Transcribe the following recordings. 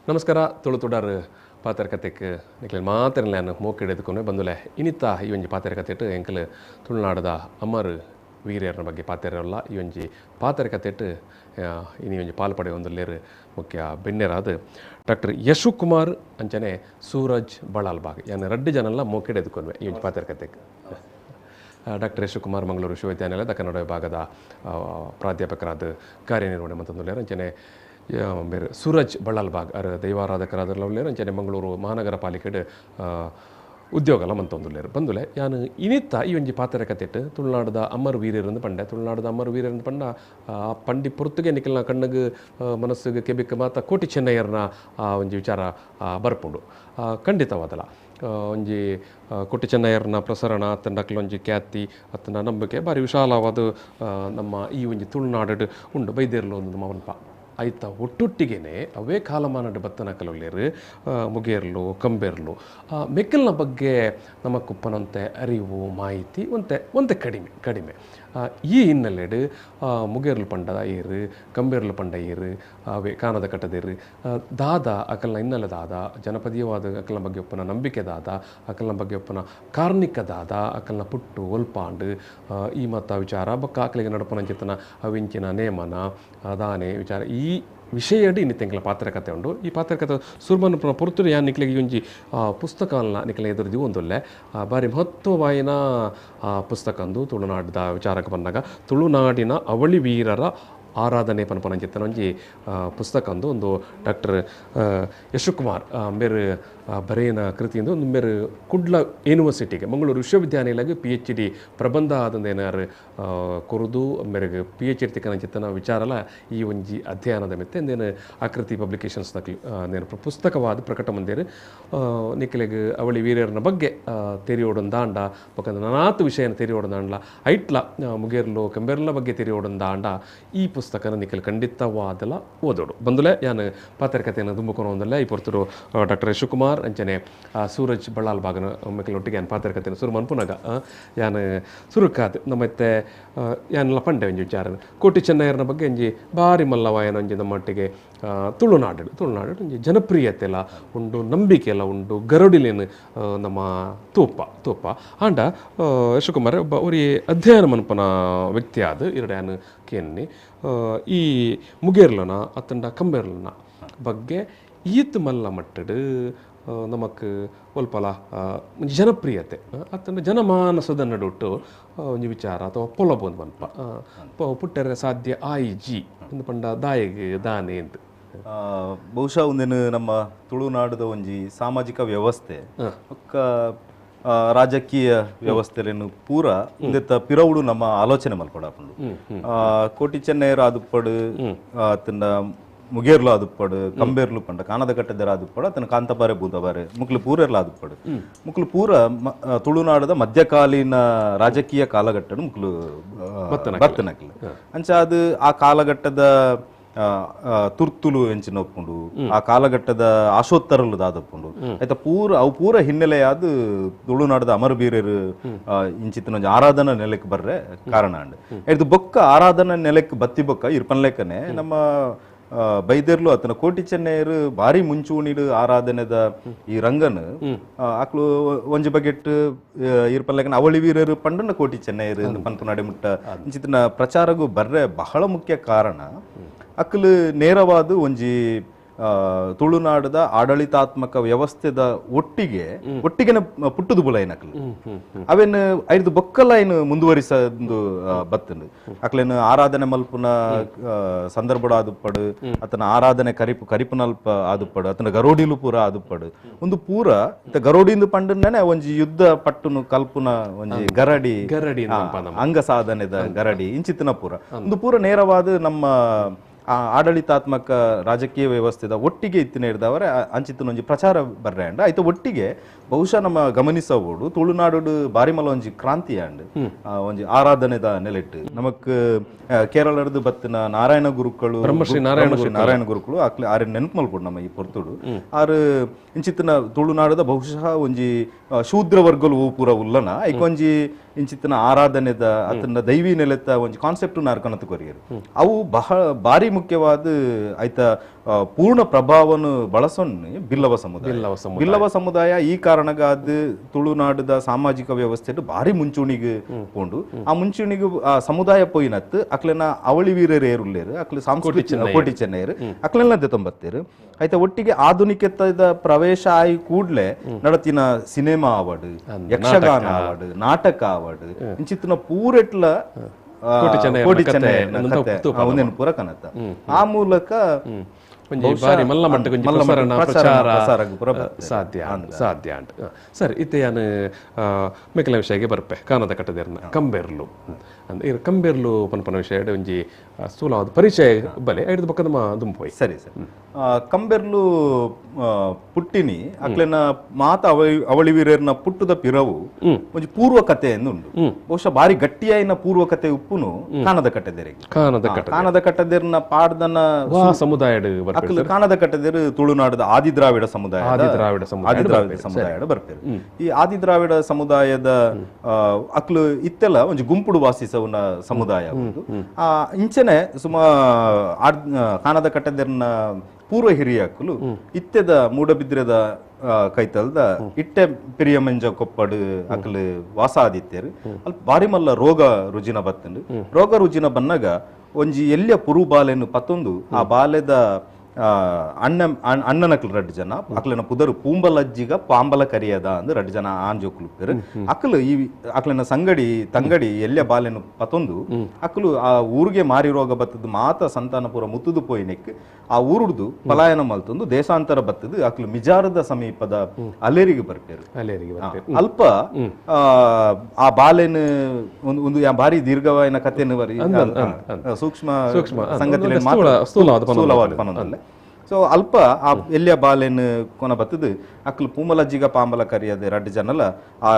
ನಮಸ್ಕಾರ ತುಳುತುಡಾರ್ ಪಾತ್ರಕತೆಗೆ ನಿಕ್ಲೆ ಮಾತ್ರ ನಾನು ಮೋಕೆಡೆದುಕೊಂಡು ಬಂದುಲೆ ಇನ್ನಿತ್ತ ಈ ಒಂಜಿ ಪಾತ್ರಕತೆಟ್ಟು ಎಂಕಲ್ ತುಳುನಾಡದ ಅಮರ್ ವೀರ್ಯರ ಬಗ್ಗೆ ಪಾತ್ರರಲ್ಲ ಈ ಒಂಜಿ ಪಾತ್ರಕತೆಟ್ಟು ಇನಿ ಒಂಜಿ ಪಾಲ್ಪಡೆ ಒಂದುಲ್ಲೇರು ಮುಖ್ಯ ಬೆನ್ನೆರಾದ ಡಾಕ್ಟರ್ ಯಶುಕುಮಾರ್ ಅಂಚನೆ ಸೂರಜ್ ಬಳ್ಳಾಲ್ಬಾಗ್ ಯಾನು ರಡ್ಡು ಜನಲ್ಲ ಮೋಕೆಡೆದುಕೊಂಡ್ವೆ ಈ ಒಂಜಿ ಪಾತ್ರಕತೆಗೆ ಡಾಕ್ಟರ್ ಯಶುಕುಮಾರ್ ಮಂಗಳೂರು ವಿಶ್ವವಿದ್ಯಾನಿಲಯದ ಕನ್ನಡ ವಿಭಾಗದ ಪ್ರಾಧ್ಯಾಪಕರಾದ ಕಾರ್ಯನಿರ್ವಹಣೆ ಮತ್ತೊಂದುಲ್ಲೇರು ಅಂಚನೆ ಬೇರೆ ಸೂರಜ್ ಬಳ್ಳಾಲ್ಬಾಗ್ ಅರ ದೈವಾರಾಧಕರಾದಲ್ಲೇ ಅಂಚನೆ ಮಂಗಳೂರು ಮಹಾನಗರ ಪಾಲಿಕೆಡ್ ಉದ್ಯೋಗ ಮಂತೊಂದುಲ್ಲೇರು ಬಂದುಲೆ ಯಾನು ಇನಿತ್ತ ಈ ಒಂಜಿ ಪಾತ್ರಕತೆಟ್ಟು ತುಳುನಾಡದ ಅಮರ್ ವೀರ್ಯರಂದು ಪಂಡೆ ತುಳುನಾಡದ ಅಮರ್ ವೀರ್ಯರಂದು ಪಂಡ ಪಂಡಿ ಪೊರ್ತುಗೆ ನಿಖಲ್ನ ಕಣ್ಣಿಗೆ ಮನಸ್ಸಿಗೆ ಕೆಬಿಕ್ ಮಾತ ಕೋಟಿ ಚೆನ್ನಯ್ಯರ್ನ ಆ ಒಂಜಿ ವಿಚಾರ ಬರ್ಪುಂಡು ಖಂಡಿತವಾದಲ್ಲ ಒಂಜಿ ಕೋಟಿ ಚೆನ್ನಯ್ಯರ್ನ ಪ್ರಸರಣ ಅತ್ತಂಡಕ್ಲ ಒಂಜಿ ಖ್ಯಾತಿ ಅತ್ತನ ನಂಬಿಕೆ ಬಾರಿ ವಿಶಾಲವಾದ ನಮ್ಮ ಈ ಒಂಜಿ ತುಳುನಾಡು ಉಂಡು ಬೈದೇರ್ಲು ಒಂದು ಮವನ್ಪ ಆಯ್ತ ಒಟ್ಟೊಟ್ಟಿಗೆ ಅವೇ ಕಾಲಮಾನದ ಬತ್ತನಕಲೊಲ್ಲೇರು ಮುಗೇರ್ಲು ಕಂಬೇರ್ಲು ಮೆಕ್ಕಲ್ನ ಬಗ್ಗೆ ನಮ್ಮ ಕುಪ್ಪನಂತೆ ಅರಿವು ಮಾಹಿತಿ ಒಂತೆ ಕಡಿಮೆ ಈ ಹಿನ್ನೆಲೆಡು ಮುಗೇರ್ಲು ಪಂಡ ಏರು ಕಂಬೇರ್ಲು ಪಂಡ ಏರು ಅವೇ ಕಾನದ ಕಟ್ಟದೇರು ದಾದ ಅಕಲ್ನ ಹಿನ್ನೆಲೆ ದಾದ ಜನಪದೀಯವಾದ ಅಕಲ್ನ ಬಗ್ಗೆ ಒಪ್ಪನ ನಂಬಿಕೆ ದಾದ ಅಕಲ್ನ ಬಗ್ಗೆ ಒಪ್ಪನ ಕಾರ್ಣಿಕ ದಾದ ಅಕಲ್ನ ಪುಟ್ಟು ಒಲ್ಪಾಂಡು ಈ ಮತ್ತ ವಿಚಾರ ಬೊಕ್ಕ ಆಕಲಿಗೆ ನಡಪನಂಚಿತನ ಅವಿಂಚಿನ ನೇಮನ ದಾನೆ ವಿಚಾರ ಈ ವಿಷಯಡಿ ಇನ್ನಿತ್ತ ಎಂಕಲ ಪಾತ್ರಕತೆ ಉಂಡು ಈ ಪಾತ್ರಕತೆ ಸುರ್ಮನ್ ಪೊರ್ತುಡು ಯಾನ್ ನಿಕ್ಲೆಗೆ ಒಂಜಿ ಪುಸ್ತಕಲ್ನ ನಿಕ್ಲೆ ಎದುರಿದು ಒಂದೊಲ್ಲೆ ಬಾರಿ ಮಹತ್ವವಾಯಿನ ಪುಸ್ತಕ ಅಂದು ತುಳುನಾಡದ ವಿಚಾರಕ್ಕೆ ಬಂದಾಗ ತುಳುನಾಡಿನ ಅವಳಿ ವೀರರ ಆರಾಧನೆ ಪನಪನಂಚಿತ್ತನ ಒಂಜಿ ಪುಸ್ತಕ ಅಂದು ಒಂದು ಡಾಕ್ಟರ್ ಯಶುಕುಮಾರ್ ಮೇರು ಬರೆಯಿನ ಕೃತಿಯಿಂದ ಒಂದು ಮೇರು ಕುಡ್ಲ ಯೂನಿವರ್ಸಿಟಿಗೆ ಮಂಗಳೂರು ವಿಶ್ವವಿದ್ಯಾನಿಲಯಗೆ PhD ಪ್ರಬಂಧ ಆದಂದೇನಾರು ಕೊರದು ಮೇರೆಗೆ PhD ತಿಕ್ಕನಂಚಿತ್ತನ ವಿಚಾರಲ ಈ ಒಂಜಿ ಅಧ್ಯಯನದ ಮೆತ್ತೆ ಎಂದೇನು ಆಕೃತಿ ಪಬ್ಲಿಕೇಶನ್ಸ್ ನೇನು ಪುಸ್ತಕವಾದ ಪ್ರಕಟ ಮಂದಿರು ನಿಖಲೆಗೆ ಅವಳಿ ವೀರ್ಯರನ ಬಗ್ಗೆ ತೆರಿಯೋಡೊಂದಾಂಡ ಬೊಕ್ಕ ನಾನಾತು ವಿಷಯನ ತೆರಿಯೋಡೊಂದಾಂಡ್ಲ ಐಟ್ಲ ಮುಗೇರ್ಲು ಕಂಬೇರ್ಲ ಬಗ್ಗೆ ತೆರಿಯೋಡೊಂದಾಂಡ ಈ ಪುಸ್ತಕನ ನಿಖಲ್ ಖಂಡಿತವಾದಲ್ಲ ಓದೋಡು ಬಂದುಲೆ ಯಾನು ಪಾತ್ರಕತೆಯನ್ನು ತುಂಬುಕೊಂಡು ಒಂದಲ್ಲ ಈ ಪೊರ್ತರು ಡಾಕ್ಟರ್ ಯಶುಕುಮಾರ್ ಅಂಚನೆ ಸೂರಜ್ ಬಳ್ಳಾಲ್ಬಾಗ್ನ ಮೆಕ್ಕಲ ಒಟ್ಟಿಗೆ ಯಾನು ಪಾತ್ರಕತೆಯನ್ನು ಸುರು ಮನ್ಪುನಾಗ ಯಾನು ಸುರುಕಾದ ನಮ್ಮತ್ತೆ ಯಾನೆಲ್ಲ ಪಂಡೆ ಒಂಜಿ ವಿಚಾರ ಕೋಟಿ ಚೆನ್ನಯ್ಯರ್ನ ಬಗ್ಗೆ ಒಂಜಿ ಭಾರಿ ಮಲ್ಲವಾಯನ ಒಂಜಿ ನಮ್ಮೊಟ್ಟಿಗೆ ತುಳುನಾಡು ಒಂಜಿ ಜನಪ್ರಿಯತೆ ಎಲ್ಲ ಉಂಡು ನಂಬಿಕೆ ಎಲ್ಲ ಉಂಡು ಗರುಡಿಲೇನು ನಮ್ಮ ತೂಪ ಆಂಡ ಯಶುಕುಮಾರ್ ಒಬ್ಬ ಒರಿ ಅಧ್ಯಯನ ಮನ್ಪನ ವ್ಯಕ್ತಿ ಆದ ಇರಡ್ಯಾನು ಕೇನ್ನಿ ಈ ಮುಗೇರ್ಲನ ಅತ್ತಂಡ ಕಂಬೇರ್ಲನ ಬಗ್ಗೆ ಈತ್ ಮಲ್ಲ ಮಟ್ಟಡು ನಮಕ್ ಒಲ್ಪಲ ಜನಪ್ರಿಯತೆ ಅತ್ತಂಡ ಜನಮಾನಸದ ನಡುಟ್ಟು ಒಂಜಿ ವಿಚಾರ ಅಥವಾ ಪೊಲಬೊಂದು ಮನ್ಪ ಪುಟ್ಟರೆ ಸಾಧ್ಯ ಆಯ್ಜಿ ಎಂದು ಪಂಡ ದಾಯಿಗೆ ದಾನೆ ಅಂತ ಬಹುಶಃ ಒಂದೇನು ನಮ್ಮ ತುಳುನಾಡದ ಒಂಜಿ ಸಾಮಾಜಿಕ ವ್ಯವಸ್ಥೆ ರಾಜಕೀಯ ವ್ಯವಸ್ಥೆಲೇನು ಪೂರ ಇಂದೆತ್ತ ಪಿರವುಡು ನಮ್ಮ ಆಲೋಚನೆ ಮಲ್ಪಡಾಪುಂಡು ಕೋಟಿ ಚೆನ್ನಯ್ಯರ ಆದುಪ್ಪಡು ಅತ್ತಂಡ ಮುಗೇರ್ಲು ಆದುಪ್ಪಡು ಕಂಬೇರ್ಲು ಪಂಡ ಕಾನದ ಕಟ್ಟದರ ಆದುಪ್ಪಡು ಅತನ ಕಾಂತಬಾರೆ ಬೂದಬಾರೆ ಮುಕ್ಲು ಪೂರೆರ್ಲ ಆದುಪ್ಪಡು ಮುಕ್ಲು ಪೂರ ತುಳುನಾಡದ ಮಧ್ಯಕಾಲೀನ ರಾಜಕೀಯ ಕಾಲಘಟ್ಟನು ಮುಕ್ಲು ಬತ್ತನಕ್ಲು ಅಂಚ ಅದು ಆ ಕಾಲಘಟ್ಟದ ತುರ್ತುಲು ಎಂಚಿನ ಒಪ್ಪುಂಡು ಆ ಕಾಲಘಟ್ಟದ ಆಶೋತ್ತರಲು ದಾದಪ್ಪುಂಡು ಆಯ್ತಾ ಅವು ಪೂರ ಹಿನ್ನೆಲೆಯಾದ ತುಳುನಾಡದ ಅಮರ ಬೀರರು ಇಂಚಿತ್ತಿನ ಆರಾಧನಾ ನೆಲೆಕ್ ಬರ್ರೆ ಕಾರಣ ಅಂಡ್ ಇದು ಬೊಕ್ಕ ಆರಾಧನಾ ನೆಲೆಕ್ ಬತ್ತಿ ಬೊಕ್ಕ ಇರ್ಪನ್ಲೇಕನೆ ನಮ್ಮ ಬೈದೇರ್ಲು ಅತನ ಕೋಟಿ ಚೆನ್ನಯ್ಯರು ಭಾರಿ ಮುಂಚೂಣಿಡು ಆರಾಧನೆದ ಈ ರಂಗನ್ ಆಕ್ಲು ಒಂಜಿ ಬಗೆಟ್ ಇರ್ಪನ್ಲೇಕನೆ ಅವಳಿ ವೀರರು ಪಂಡನ ಕೋಟಿ ಚೆನ್ನಯ್ಯರು ಪನ್ಪುನಾಡೆ ಮುಟ್ಟ ಇಂಚಿತ್ತಿನ ಪ್ರಚಾರಗೂ ಬರ್ರೆ ಬಹಳ ಮುಖ್ಯ ಕಾರಣ ಅಕ್ಲು ನೇರವಾದ ಒಂಜಿ ತುಳುನಾಡದ ಆಡಳಿತಾತ್ಮಕ ವ್ಯವಸ್ಥೆದ ಒಟ್ಟಿಗೆ ಪುಟ್ಟದು ಬುಲೈನಕ್ಲು ಅವೇನು ಐದು ಬೊಕ್ಕಲೈನು ಮುಂದುವರಿಸದು ಬತ್ತಂಡು ಅಕ್ಲೇನು ಆರಾಧನೆ ಮಲ್ಪುನ ಸಂದರ್ಭ ಆದುಪ್ಪಡು ಅತನ ಆರಾಧನೆ ಕರಿಪುನಲ್ಪ ಆದುಪ್ಪಡು ಅತನ ಗರೋಡಿಲು ಪೂರ ಆದುಪ್ಪಡು ಒಂದು ಪೂರ ಗರೋಡಿಂದು ಪಂಡನೆ ಒಂಜಿ ಯುದ್ಧ ಪಟ್ಟುನು ಕಲ್ಪುನ ಒಂಜಿ ಗರಡಿ ಅಂಗ ಸಾಧನೆದ ಗರಡಿ ಇಂಚಿತ್ತಿನ ಪೂರ ಒಂದು ಪೂರ ನೇರವಾದ ನಮ್ಮ ಆಡಳಿತಾತ್ಮಕ ರಾಜಕೀಯ ವ್ಯವಸ್ಥೆದ ಒಟ್ಟಿಗೆ ಇತ್ತಿನ ಹಿಡ್ದವರೆ ಅಂಚಿತ್ತಿನ ಒಂಜಿ ಪ್ರಚಾರ ಬರ್ರೆ ಅಂಡ ಆಯ್ತು ಒಟ್ಟಿಗೆ ಬಹುಶಃ ನಮ್ಮ ಗಮನಿಸಬಹುದು ತುಳುನಾಡು ಬಾರಿ ಮಲ್ಲ ಒಂಜಿ ಕ್ರಾಂತಿ ಅಂಡ್ ಒಂಜಿ ಆರಾಧನೆದ ನೆಲೆಟ್ಟು ನಮಕ್ ಕೇರಳದ ಬತ್ತಿನ ನಾರಾಯಣ ಗುರುಗಳು ನಾರಾಯಣ ಗುರುಗಳು ಆಕ್ಲೆ ಆರೆ ನೆನಪು ಮಲ್ಪಡು ನಮ್ಮ ಈ ಪೊರ್ತುಡು ಆರು ಇಂಚಿತ್ತಿನ ತುಳುನಾಡದ ಬಹುಶಃ ಒಂಜಿ ಶೂದ್ರ ವರ್ಗಲು ಪೂರ ಉಲ್ಲನ ಐಕೊಂಜಿ ಇಂಚಿತ್ತಿನ ಆರಾಧನೆದ ಅತನ ದೈವಿ ನೆಲೆತ್ತ ಒಂಜಿ ಕಾನ್ಸೆಪ್ಟ್ ನಾರ್ಕನತ್ ಕೊರಿಯರು ಅವು ಬಾರಿ ಮುಖ್ಯವಾದ ಐತ ಪೂರ್ಣ ಪ್ರಭಾವನು ಬಳಸೊನ್ನೆ ಬಿಲ್ಲವ ಸಮುದಾಯ ಈ ಕಾರಣಗಾದ ತುಳುನಾಡದ ಸಾಮಾಜಿಕ ವ್ಯವಸ್ಥೆ ಭಾರಿ ಮುಂಚೂಣಿಗೆ ಕೊಂಡು ಆ ಮುಂಚೂಣಿಗೆ ಸಮುದಾಯ ಪೋಯಿನತ್ತು ಅಕ್ಲೆನ ಅವಳಿ ವೀರರು ಏರುಲ್ಲೇರು ಅಕ್ಲೆ ಸಾಂಸ್ಕೃತಿಕ ಕೋಟಿ ಚೆನ್ನೈರು ಅಕ್ಲೆಲ್ಲ ತೊಂಬತ್ತೇರು ಐತೆ ಒಟ್ಟಿಗೆ ಆಧುನಿಕತೆದ ಪ್ರವೇಶ ಆಯಿ ಕೂಡ್ಲೆ ನಡತಿನ ಸಿನಿಮಾ ಅವಾರ್ಡ್ ಯಕ್ಷಗಾನ ಅವಾರ್ಡ್ ನಾಟಕ ಅವಾರ್ಡ್ ಇಂಚಿತ್ತಿನ ಪೂರೆಟ್ಲ ಕೋಟಿ ಚೆನ್ನೈ ಪೂರ ಕನತ ಆ ಮೂಲಕ ಸಾಧ್ಯ ಅಂಟ್ ಸರ್ ಇತ್ತೆ ನಾನು ಮೆಕ್ಕಲ ವಿಷಯಕ್ಕೆ ಬರ್ಪೆ ಕಾನದ ಕಟ್ಟದೇರ್ನ ಕಂಬೇರ್ಲು ಕಂಬೇರ್ಲು ಪನ್ಪನ ವಿಷಯ ಒಂಜಿ ಸ್ಥೂಲವಾದ ಪರಿಚಯ ಬಲೆ ಐದು ಪಕ್ಕದ ದುಂಪೋಯ್ ಸರಿ ಸರ್ ಕಂಬೇರ್ಲು ಪುಟ್ಟಿನಿ ಅಕ್ಲೆನ ಮಾತ ಅವಳಿ ವೀರರ್ನ ಪುಟ್ಟದ ಪಿರವು ಒಂಜಿ ಪೂರ್ವ ಕಥೆ ಉಂಡು ಬಹುಶಃ ಬಾರಿ ಗಟ್ಟಿಯಾಯಿನ ಪೂರ್ವ ಕಥೆ ಉಪ್ಪುನು ಕಾನದ ಕಟ್ಟದೇರಿಗೆ ಕಾನದ ಕಟ್ಟದೇರ್ನ ಪಾಡ್ದನ ಸಮುದಾಯ ಕಾನದ ಕಟ್ಟದೇರು ತುಳುನಾಡದ ಆದಿದ್ರಾವಿಡ ಸಮುದಾಯ ಬರ್ಪೇರು ಈ ಆದಿದ್ರಾವಿಡ ಸಮುದಾಯದ ಅಕ್ಲು ಇತ್ತೆಲ್ಲ ಒಂಜಿ ಗುಂಪುಡು ವಾಸಿಸವನ ಸಮುದಾಯ ಇಂಚನೆ ಕಾನದ ಕಟ್ಟದೇರ್ನ ಪೂರ್ವ ಹಿರಿಯ ಅಕ್ಕಲು ಇತ್ತೆದ ಮೂಡಬಿದ್ರೆದ ಕೈತಲ್ದ ಇಟ್ಟೆ ಪಿರಿಯ ಮೆಂಜ ಕೊಪ್ಪಡು ಅಕ್ಲು ವಾಸ ಆದಿತ್ಯರು ಅಲ್ಲಿ ಬಾರಿ ಮಲ್ಲ ರೋಗ ರುಜಿನ ಬನ್ನಗ ಒಂಜಿ ಎಲ್ಲಿಯ ಪುರು ಬಾಲೆನು ಪತ್ತೊಂದು ಆ ಬಾಲೆದ ಅಣ್ಣನಕ್ಲು ರಡ್ಡು ಜನ ಅಕ್ಲನ ಪುದರು ಪೂಂಬಲಜ್ಜಿಗ ಪಾಂಬಲ ಕರಿಯದ ಅಂದ್ ರಡ್ಡು ಜನ ಆಂಜೋಕ್ಲು ಅಕ್ಲು ಈ ಅಕ್ಲನ ತಂಗಡಿ ಎಲ್ಯ ಬಾಲೆನು ಪತ್ತೊಂದು ಅಕ್ಲು ಆ ಊರಿಗೆ ಮಾರಿ ರೋಗ ಬತ್ತದ ಮಾತ ಸಂತಾನಪುರ ಮುತ್ತುದು ಪೋಯಿನೆಕ್ ಆ ಊರುಡ್ದು ಪಲಾಯನ ಮಲ್ತೊಂದು ದೇಶಾಂತರ ಬತ್ತದು ಅಕ್ಲು ಮಿಜಾರದ ಸಮೀಪದ ಅಲೇರಿಗೆ ಬರ್ಪೇರು ಅಲ್ಪ ಆ ಬಾಲೆನ್ ಒಂದು ಬಾರಿ ದೀರ್ಘವಾಯಿನ ಕಥೆಯನ್ನು ಬರಿ ಸೂಕ್ಷ್ಮ ಸಂಗತಿ ಸ್ಥೂಲವಾದ ಸೊ ಅಲ್ಪ ಆ ಎಲ್ಲಿಯ ಬಾಲೆನ್ ಕೊನ ಬತ್ತದು ಅಕ್ಲು ಪೂಮಲಜ್ಜಿಗ ಪಾಂಬಲ ಕರಿಯದೆ ರಡ್ಡು ಜನಲ ಆ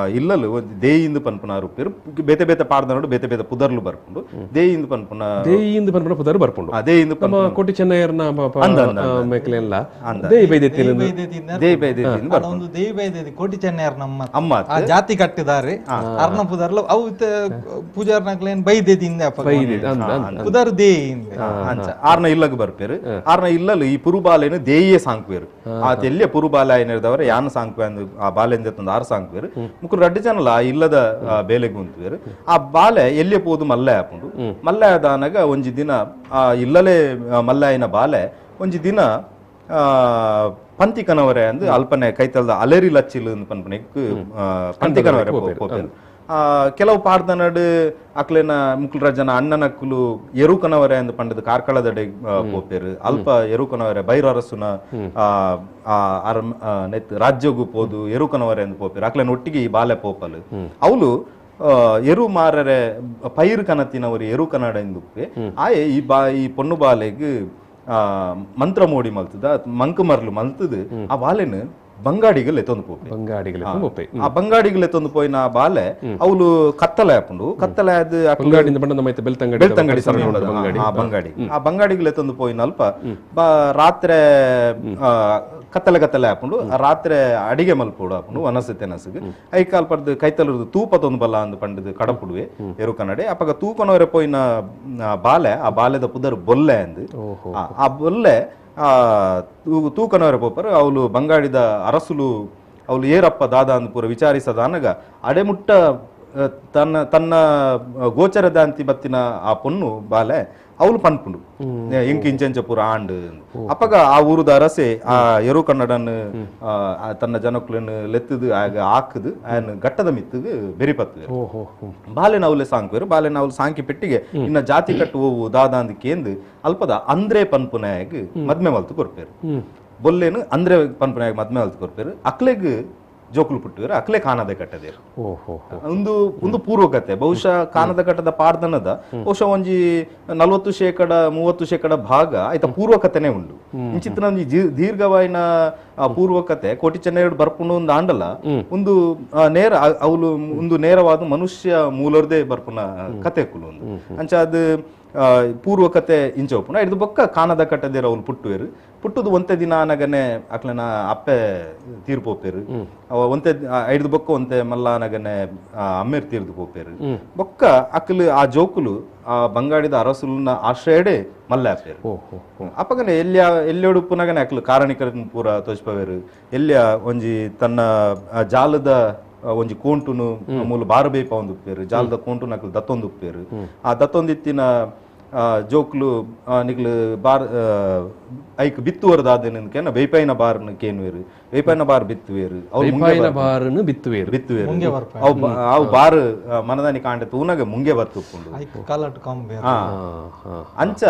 ಇಲ್ಲಲು ದೇಯಿಂದ ಪನ್ಪುನ ರೂಪೇರು ಬೇತೆ ಬೇತೆ ಪಾಡ್ದನೋಡು ಬೇತೆ ಬೇತೆ ಪುದರ್ಲು ಬರ್ಕೊಂಡು ದೇಯಿಂದ ಪನ್ಪುನ ಪುದರ್ ಬರ್ಕೊಂಡು ದೇಯಿಂದ ಕೋಟಿ ಚೆನ್ನೈಯರ್ನ ಮೇಕಲೆಲ್ಲ ಒಂದು ದೇವಿ ಕೋಟಿ ಚೆನ್ನೈಯರ್ ನಮ್ಮ ಅಮ್ಮ ಜಾತಿ ಕಟ್ಟಿದ್ದಾರೆ ಅರ್ನ ಪುದರ್ಲು ಅವು ಪೂಜಾರ್ನಕ್ಲೇನ್ ಬೈದೇದಿಂದ ಪುದರ್ ದೇಯಿಂದ ಆರ್ನ ಇಲ್ಲಗ ಬರ್ಪೇರು ಆರ್ನ ಇಲ್ಲಲು ಈ ಪುರುಬಾಲೆನು ದೇಯಿಯೇ ಸಾಂಕ್ವೇರು ಆ ತೆಲ್ಯ ಪುರುಬಾಲ ಏನಿರ್ದವರ ಯಾನು ಸಾಂಕ್ವೆ ಅಂದು ಆ ಬಾಲೆಂದ ಆರು ಸಾಂಕ್ವೇರು ಮುಕ್ಕು ರಡ್ಡು ಜನಲ ಆ ಇಲ್ಲದ ಬೇಲೆಗೆ ಉಂತುವೇರು ಆ ಬಾಲೆ ಎಲ್ಲಿಯ ಪೋದು ಮಲ್ಲೆ ಹಾಕೊಂಡು ಮಲ್ಲೆ ಆದಾನಾಗ ಒಂಜಿ ದಿನ ಆ ಇಲ್ಲಲೇ ಮಲ್ಲಾಯಿನ ಬಾಲೆ ಒಂಜಿ ದಿನ ಪಂತಿ ಕನವರೆ ಅಂದು ಅಲ್ಪನೆ ಕೈತಲ್ದ ಅಲೆರಿ ಲಚ್ಚಿಲು ಪನ್ಪನೆಕ್ ಪಂತಿ ಕನವರೆ ಪೋಪೇರು ಕೆಲವು ಪಾಡ್ದನಡು ಅಕ್ಲೆನ ಮುಕ್ಲರ ಜನ ಅಣ್ಣನಕ್ಕಲು ಎರುಕನವರೆ ಅಂದು ಪಂಡದ ಕಾರ್ಕಳದಡೆ ಪೋಪೇರು ಅಲ್ಪ ಎರುಕನವರೆ ಬೈರರಸುನ ರಾಜ್ಯಗೂ ಪೋದು ಎರುಕನವರೆ ಅಂದು ಪೋಪೇರು ಅಕ್ಲೆನ ಒಟ್ಟಿಗೆ ಈ ಬಾಲೆ ಪೋಪಲು ಅವಳು ಎರು ಮಾರರೆ ಪೈರು ಕನತಿನವರು ಎರು ಕನ್ನಡ ಎಂದುಪ್ಪೆ ಆಯೆ ಈ ಪೊಣ್ಣು ಬಾಲೆಗ್ ಮಂತ್ರ ಮೋಡಿ ಮಲ್ತದ ಮಂಕು ಮರ್ಲು ಮಲ್ತದು ಆ ಬಾಲೆನು ಬಂಗಾಡಿಗಳು ಎತ್ತೊಂದು ಪೋಪೆ ಆ ಬಂಗಾಡಿಗಳು ಎತ್ತೊಂದು ಪೋಯಿನ ಬಾಲೆ ಅವಳು ಕತ್ತಲೆ ಹಾಕೊಂಡು ಕತ್ತಲೆ ಬೆಳ್ತಂಗಡಿ ಆ ಬಂಗಾಡಿಗಳು ಎತ್ತೊಂದು ಪೋಯಿನ ಅಲ್ಪ ರಾತ್ರಿ ಕತ್ತಲೆ ಹಾಕೊಂಡು ರಾತ್ರಿ ಅಡಿಗೆ ಮಲ್ಪೋಡು ಹಾಕೊಂಡು ಅನಸುತ್ತೆ ಅನಸಿಗೆ ಐಕಾಲ್ ಪಡ್ದು ಕೈತಲದು ತೂಪತ್ತೊಂದು ಬಲ್ಲ ಅಂದು ಪಂಡದು ಕಡಪುಡುವೆ ಎರು ಕನ್ನಡೆ ಅಪ್ಪಗ ತೂಕೊನವರೆ ಪೋಯಿನ ಬಾಲೆ ಆ ಬಾಲೆದ ಪುದರ್ ಬೊಲ್ಲೆ ಅಂದು ಆ ಬೊಲ್ಲೆ ತೂಕನವರ ಪೋಪರು ಅವಳು ಬಂಗಾಡಿದ ಅರಸುಲು ಅವಳು ಏರಪ್ಪ ದಾದ ಅಂದು ಪೂರ ವಿಚಾರಿಸದಾನಗ ಅಡೆಮುಟ್ಟ ತನ್ನ ಗೋಚರದ ಅಂತಿ ಬತ್ತಿನ ಆ ಪೊನ್ನು ಬಾಲೆ ಅವಳು ಪನ್ಪುಂಡು ಇಂಚೆಂಚ ಪೂರ ಆಂಡ್ ಅಪ್ಪಗ ಆ ಊರುದ ಅರಸೆ ಆ ಎರು ಕನ್ನಡನ್ನು ತನ್ನ ಜನಕ್ಕಳನ್ನು ಲೆತ್ತದು ಆಗ ಹಾಕದು ಆಯನ್ ಗಟ್ಟದ ಮಿತ್ತದು ಬೆರಿಪತ್ತು ಬಾಲೆನ ಅವಲೆ ಸಾಂಕ್ವೇರು ಬಾಲೆನ ಅವಳು ಸಾಂಕಿ ಪೆಟ್ಟಿಗೆ ಇನ್ನ ಜಾತಿ ಕಟ್ಟು ಹೋವು ದಾದ ಅಂದ್ ಕೇಂದು ಅಲ್ಪದ ಅಂದ್ರೆ ಪನ್ಪುನಾಯಗ್ ಮದ್ಮೆ ಮಲ್ತು ಕೊರ್ಪೇರು ಬೊಲ್ಲೇನು ಅಂದ್ರೆ ಪನ್ಪುನಾಯಗ್ ಮದ್ಮೆ ಮಲ್ತು ಕೊರ್ಪೇರು ಅಕ್ಲೆಗ್ ಜೋಕುಲು ಪುಟ್ಟುವರು ಅಕ್ಲೆ ಕಾನದ ಕಟ್ಟದೇರು ಒಂದು ಪೂರ್ವಕತೆ ಬಹುಶಃ ಕಾನದ ಕಟ್ಟದ ಪಾಡ್ದನದ ಬಹುಶಃ ಒಂಜಿ 40% ಭಾಗ ಆಯ್ತ ಪೂರ್ವಕತೆನೆ ಉಂಡು ಇಂಚಿತ್ತಿನ ದೀರ್ಘವಾಯಿನ ಪೂರ್ವಕತೆ ಕೋಟಿ ಚೆನ್ನೈಡು ಬರ್ಪುಂಡು ಒಂದು ಆಂಡಲ ಒಂದು ನೇರ ಅವಳು ಒಂದು ನೇರವಾದ ಮನುಷ್ಯ ಮೂಲರ್ದೇ ಬರ್ಪುನ ಕತೆ ಕುಲು ಒಂದು ಅಂಚ ಅದು ಪೂರ್ವ ಕತೆ ಇಂಚೋಪುನ ಐದು ಬೊಕ್ಕ ಕಾನದ ಕಟ್ಟದೇರ ಅವ್ಲು ಪುಟ್ಟುವೆರು ಪುಟ್ಟುದು ಒಂತೆ ದಿನ ನಗನೆ ಅಕ್ಲನ ಅಪ್ಪೆ ತೀರ್ಪೋಪೇರು ಒಂತೆ ಐದು ಬೊಕ್ಕ ಒಂತೆ ಮಲ್ಲ ನಗನೆ ಅಮ್ಮೇರ್ ತೀರ್ದು ಪೋಪೇರು ಬೊಕ್ಕ ಅಕ್ಲು ಆ ಜೋಕುಲು ಆ ಬಂಗಾಡಿದ ಅರಸುಲನ ಆಶ್ರಯಡೆ ಮಲ್ಲ ಆಪೇರು ಅಪ್ಪಗನೆ ಎಲ್ಲೋಡು ಪುನಗನೆ ಅಕ್ಲು ಕಾರಣಿಕರನ್ ಪೂರ ತೋಚ್ಪವೇರು ಎಲ್ಲಿಯ ಒಂಜಿ ತನ್ನ ಜಾಲದ ಒಂಜಿ ಕೋಂಟುನು ಮೂಲ ಬಾರ ಬೇಪ ಒಂದು ಉಪ್ಪೇರು ಜಾಲದ ಕೋಂಟುನ ಅಕ್ಲು ದತ್ತೊಂದು ಉಪ್ಪೇರು ಆ ದತ್ತೊಂದಿತ್ತಿನ ಜೋಕ್ಲು ನಿಕ್ಲು ಬಾರ್ ಐಕ್ ಬಿತ್ತುವರದಾದೇನ ಬೇಪೈನ ಬಾರ್ನ ಕೇನುವೇರು ಬೇಪೈನ ಬಾರ್ ಬಿತ್ತುವೇರು ಬಾರ್ನು ಬಿತ್ತುವೇರು ಅವು ಬಾರ್ ಮನದಾನಿ ಕಾಂಡೆ ತೂನಾಗ ಮುಂಗೆ ಬರ್ತುಕೊಂಡು ಅಂಚ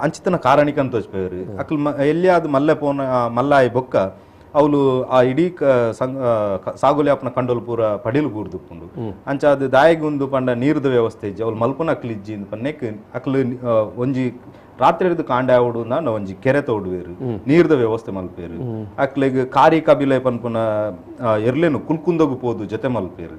ಅಂಚಿತನ ಕಾರಣಿಕನ್ ತೋಚ್ಪೇರು ಅಕ್ಲು ಎಲ್ಲಿಯಾದ ಮಲ್ಲೆ ಪೋನ ಮಲ್ಲಾಯಿ ಬೊಕ್ಕ ಅವಳು ಆ ಇಡೀ ಸಾಗುಲಿ ಅಪ್ಪನ ಕಂಡೋಲ್ ಪೂರ ಪಡಿಲು ಬೂರ್ದುಪ್ಪುಂಡು ಅಂಚ ಅದು ದಾಯಿಗುಂದು ಪಂಡ ನೀರ್ದ ವ್ಯವಸ್ಥೆ ಇಜ್ಜಿ ಅವ್ಲು ಮಲ್ಪನ ಅಕ್ಲು ಇಜ್ಜಿ ಪನ್ನೆಕ್ ಅಕ್ಲು ಒಂಜಿ ರಾತ್ರಿ ಹಿಡಿದು ಕಾಂಡೆ ಆವಡು ನಾನು ಒಂಜಿ ಕೆರೆ ತೋಡುವೇರು ನೀರ್ದ ವ್ಯವಸ್ಥೆ ಮಲ್ಪೇರು ಅಕ್ಲಿಗೆ ಕಾರಿ ಕಬಿಲೆ ಪನ್ಪುನ ಎರ್ಲೇನು ಕುಲ್ಕುಂದಗು ಪೋದು ಜೊತೆ ಮಲ್ಪೇರು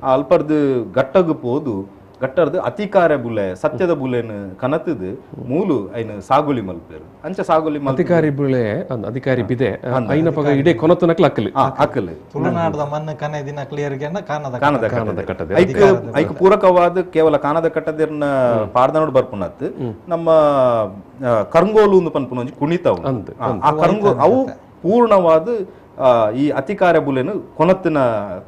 ಆ ಅಲ್ಪರ್ದು ಗಟ್ಟಗು ಪೋದು ಗಟ್ಟರ್ದು ಅತಿಕಾರ ಬುಲೆ ಸತ್ಯದ ಬುಲೆನ್ ಕನತದು ಮೂಲು ಐನು ಸಾಗುಲಿ ಮಲ್ಪೇರು ಅಂಚ ಸಾಗುಲಿ ಅಧಿಕಾರಿ ಬುಲೆ ಅಧಿಕಾರಿ ಬಿದೆ ಐನ ಪಗ ಇಡೆ ಕೊನತನಕ್ಲ ಅಕ್ಕಲಿ ಅಕ್ಕಲಿ ತುಳುನಾಡದ ಮಣ್ಣು ಕನೆ ದಿನ ಕ್ಲಿಯರ್ಗೆ ಕಾನದ ಕಟ್ಟದೆ ಐಕ್ ಪೂರಕವಾದ ಕೇವಲ ಕಾನದ ಕಟ್ಟದಿರ್ನ ಪಾಡ್ದನೋಡು ಬರ್ಪುನತ್ ನಮ್ಮ ಕರಂಗೋಲು ಒಂದು ಪನ್ಪುನ ಒಂಜಿ ಕುಣಿತ ಆ ಕರಂಗೋ ಅವು ಪೂರ್ಣವಾದ ಈ ಅತಿಕಾರ ಬುಲೆನು ಕೊನತ್ತಿನ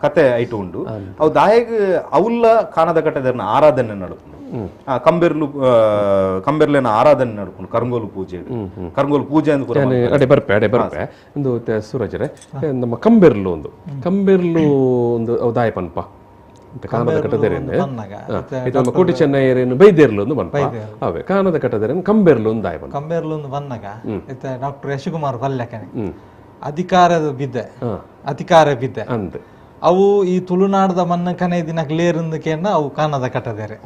ಕತೆ ಐಟು ಉಂಡು ಅವು ದಾಯಗ್ ಅವಲ್ಲ ಕಾನದ ಕಟ್ಟದರ್ನ ಆರಾಧನೆ ನಡುಪುಂಡು ಕಂಬೆರ್ಲೇನ ಆರಾಧನೆ ನಡುಪುಂಡು ಕರಂಗೋಲು ಪೂಜೆ ಅಡೆ ಬರ್ಪೆ ಒಂದು ಸೂರಜರೆ ನಮ್ಮ ಕಂಬೆರ್ಲು ಒಂದು ದಾಯ ಪನ್ಪ ಕಾನದ ಕಟ್ಟದೆರೇನು ನಮ್ಮ ಕೋಟಿ ಚೆನ್ನೈಯರೇನು ಬೈದೇರ್ಲು ಒಂದು ಬನ್ಪ ಅವೇ ಕಾನದ ಕಟ್ಟದೆರೇನು ಕಂಬೆರ್ಲು ಒಂದು ದಾಯ ಪನ್ಪ ಕಂಬೆರ್ಲು ಒಂದು ಬನ್ನಗ ಡಾಕ್ಟರ್ ಯಶಕುಮಾರ್ ಪಲ್ಯಕನೆ ಅಧಿಕಾರ ಬಿದ್ದೆ ಅವು ಈ ತುಳುನಾಡದ ಮನ್ನ ಕನೆ ದಿನ ಲೇರಂದಕೇನ ಅವು ಕಾನದ ಕಟ್ಟದೇರೆ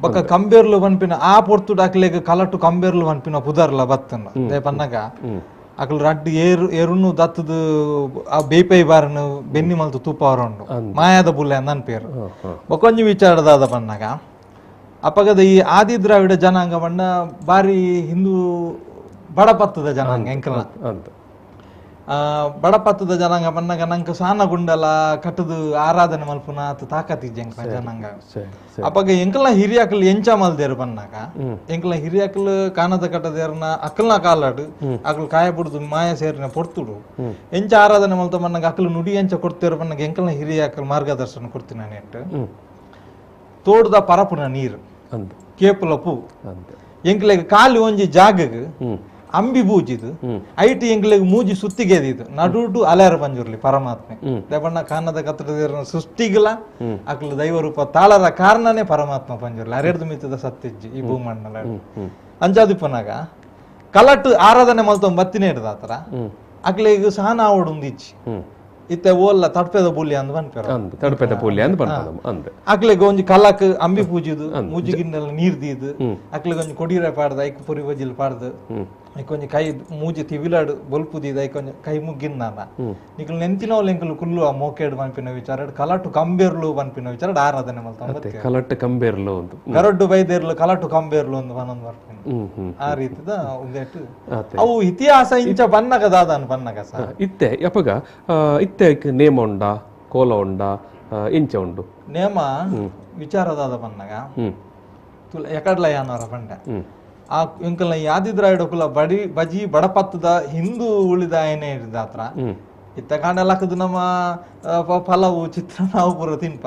ಬೊಕ್ಕ ಕಂಬೇರ್ಲು ಪನ್ಪಿನ ಆ ಪೊರ್ತು ಅಕ್ಲೆಗ್ ಕಲಟು ಕಂಬೇರ್ಲು ಪನ್ಪಿನ ಪುದರ್ಲ ಬತ್ತನ ದೇ ಪನ್ನಗ ಅಕ್ಲು ರಡ್ಡು ಏರುನು ದತ್ತದು ಆ ಬೇಪೈ ಬಾರನು ಬೆನ್ನಿ ಮಲ್ತು ತೂಪ ಅವರುಂಡು ಮಾಯಾದ ಬುಲ್ಲೆ ನನ್ ಪೇರು ಬೊಕೊಂಜಿ ವಿಚಾರದಾದ ಪನ್ನಗ ಅಪಗದ ಈ ಆದಿ ದ್ರಾವಿಡ ಜನಾಂಗ ಬಣ್ಣ ಬಾರಿ ಹಿಂದೂ ಬಡಪತ್ತದ ಜನಾಂಗ ಎಂಕಲ ಬಡಪತ್ತದ ಜನಾಂಗ ಬನ್ನಗ ನಂಗೆ ಸಾನ ಗುಂಡಲ ಕಟ್ಟದು ಆರಾಧನೆ ಮಲ್ಪುನ ಅತ್ ತಾಕತ್ತಿಜ್ಜ ಜನಾಂಗ ಅಪ್ಪಗ ಎಂಕಲ್ನ ಹಿರಿಯಕಲ್ ಎಂಚ ಮಲ್ದೇರು ಬನ್ನಾಗ ಎಂಕಲ್ನ ಹಿರಿಯಕಲ್ ಕಾನದ ಕಟ್ಟದೇರ್ನ ಅಕ್ಕಲ್ನ ಕಾಲಾಡು ಅಕ್ಲು ಕಾಯ ಬಿಡುದು ಮಾಯ ಸೇರಿನ ಪೊರ್ತುಡು ಎಂಚ ಆರಾಧನೆ ಮಲ್ತ ಬನ್ನಾಗ ಅಕ್ಲು ನುಡಿ ಎಂಚ ಕೊಡ್ತೇರು ಬನ್ನಾಗ ಎಂಕಲ್ನ ಹಿರಿಯಕಲ್ ಮಾರ್ಗದರ್ಶನ ಕೊಡ್ತೀನಿ ನಾನು ತೋಡ್ದ ಪರಪುನ ನೀರು ಕೇಪುಲ ಪೂ ಎಂಕ್ಲೆಗ್ ಕಾಲಿ ಒಂಜಿ ಜಾಗಗ್ ಅಂಬಿ ಬೂಜಿದು ಐಟಿ ಎಂಕ್ಲೆಗ್ ಮೂಜಿ ಸುತ್ತಿಗೆದಿದು ನಡುಟು ಅಲೆರ ಪಂಜುರ್ಲಿ ಪರಮಾತ್ಮೆ ದೇವಣ್ಣ ಕಾನದ ಕತ್ತಡ ಸೃಷ್ಟಿಗಿಲ್ಲ ಅಕ್ಲು ದೈವ ರೂಪ ತಾಳರ ಕಾರಣನೇ ಪರಮಾತ್ಮ ಪಂಜುರ್ಲಿ ಅರೆರ್ದು ಮಿತ್ತದ ಸತ್ಯಜ್ಜಿ ಈ ಭೂಮಂಡಲ ಅಂಚಾದಿಪ್ಪನಾಗ ಕಲಟ್ ಆರಾಧನೆ ಮಲ್ತ ಬತ್ತಿನೇ ಹಿಡ್ದ ಆತರ ಅಕ್ಲೆಗ್ ಸಹನ ಆವಡು ಒಂದಿಚ್ಚಿ ಇತ್ತೆ ಓಲ್ಲ ತಡ್ಪೆದ ಬುಲಿ ಅಂದ್ ಬಂದ್ಪೇರ ಅಕ್ಲೆಗ್ ಒಂಜಿ ಕಲಕ್ ಅಂಬಿ ಪೂಜಿದು ಮೂಜಿಗಿನ್ನೆಲ್ಲ ನೀರ್ದಿದು ಅಕ್ಲೆಗ್ ಒಂಜಿ ಕೊಡಿರೆ ಪಾಡ್ದ ಐಕ್ ಪುರಿ ಬಜಿಲ್ ಪಾಡ್ದು ಐಕೊಂಜಿ ಕೈ ಮೂಜಿ ತಿವಿಲಾಡು ಬೊಲ್ಪುದಿದ ಐಕೊಂಜಿ ಕೈ ಮುಗ್ಗಿನ ನಿಕ್ಲು ನೆಂತಿನವ್ಲು ಎಂಕಲು ಕುಲ್ಲು ಆ ಮೋಕೆಡ್ ಪನ್ಪಿನ ವಿಚಾರ ಕಲಟು ಕಂಬೇರ್ಲು ಪನ್ಪಿನ ವಿಚಾರ ಆರಾಧನೆ ಮಲ್ತ ಕಲಟ್ಟು ಕಂಬೇರ್ಲು ಗರಡ್ಡು ಬೈದೇರ್ಲು ಕಲಟು ಕಂಬೇರ್ಲು ಒಂದು ಬನ್ನೊಂದು ಬರ್ಪಿನ ಆ ರೀತಿದ ಉಂದೇಟು ಅವು ಇತಿಹಾಸ ಇಂಚ ಬನ್ನಗದಾದ ಬನ್ನಗ ಸರ್ ಇತ್ತೆ ಯಪಗ ಇತ್ತೆ ನೇಮ ಉಂಡ ಕೋಲ ಉಂಡ ಇಂಚ ಉಂಡು ನೇಮ ವಿಚಾರದಾದ ಬನ್ನಗ ಎಕಡ್ಲ ಯಾನವರ ಬಂಡೆ ಆ ಇಂಕಲ್ನ ಯಾದಿದ್ರಾಯ್ಡ ಕುಲ ಬಜಿ ಬಡಪತ್ತದ ಹಿಂದೂ ಉಳಿದ ಏನೇ ಇರಿದ ಹತ್ರ ಇತ್ತ ಕಾಂಡಲಕ್ಕದು ನಮ್ಮ ಫಲವು ಚಿತ್ರಾನ್ನ ಪೂರ ತಿನ್ಪ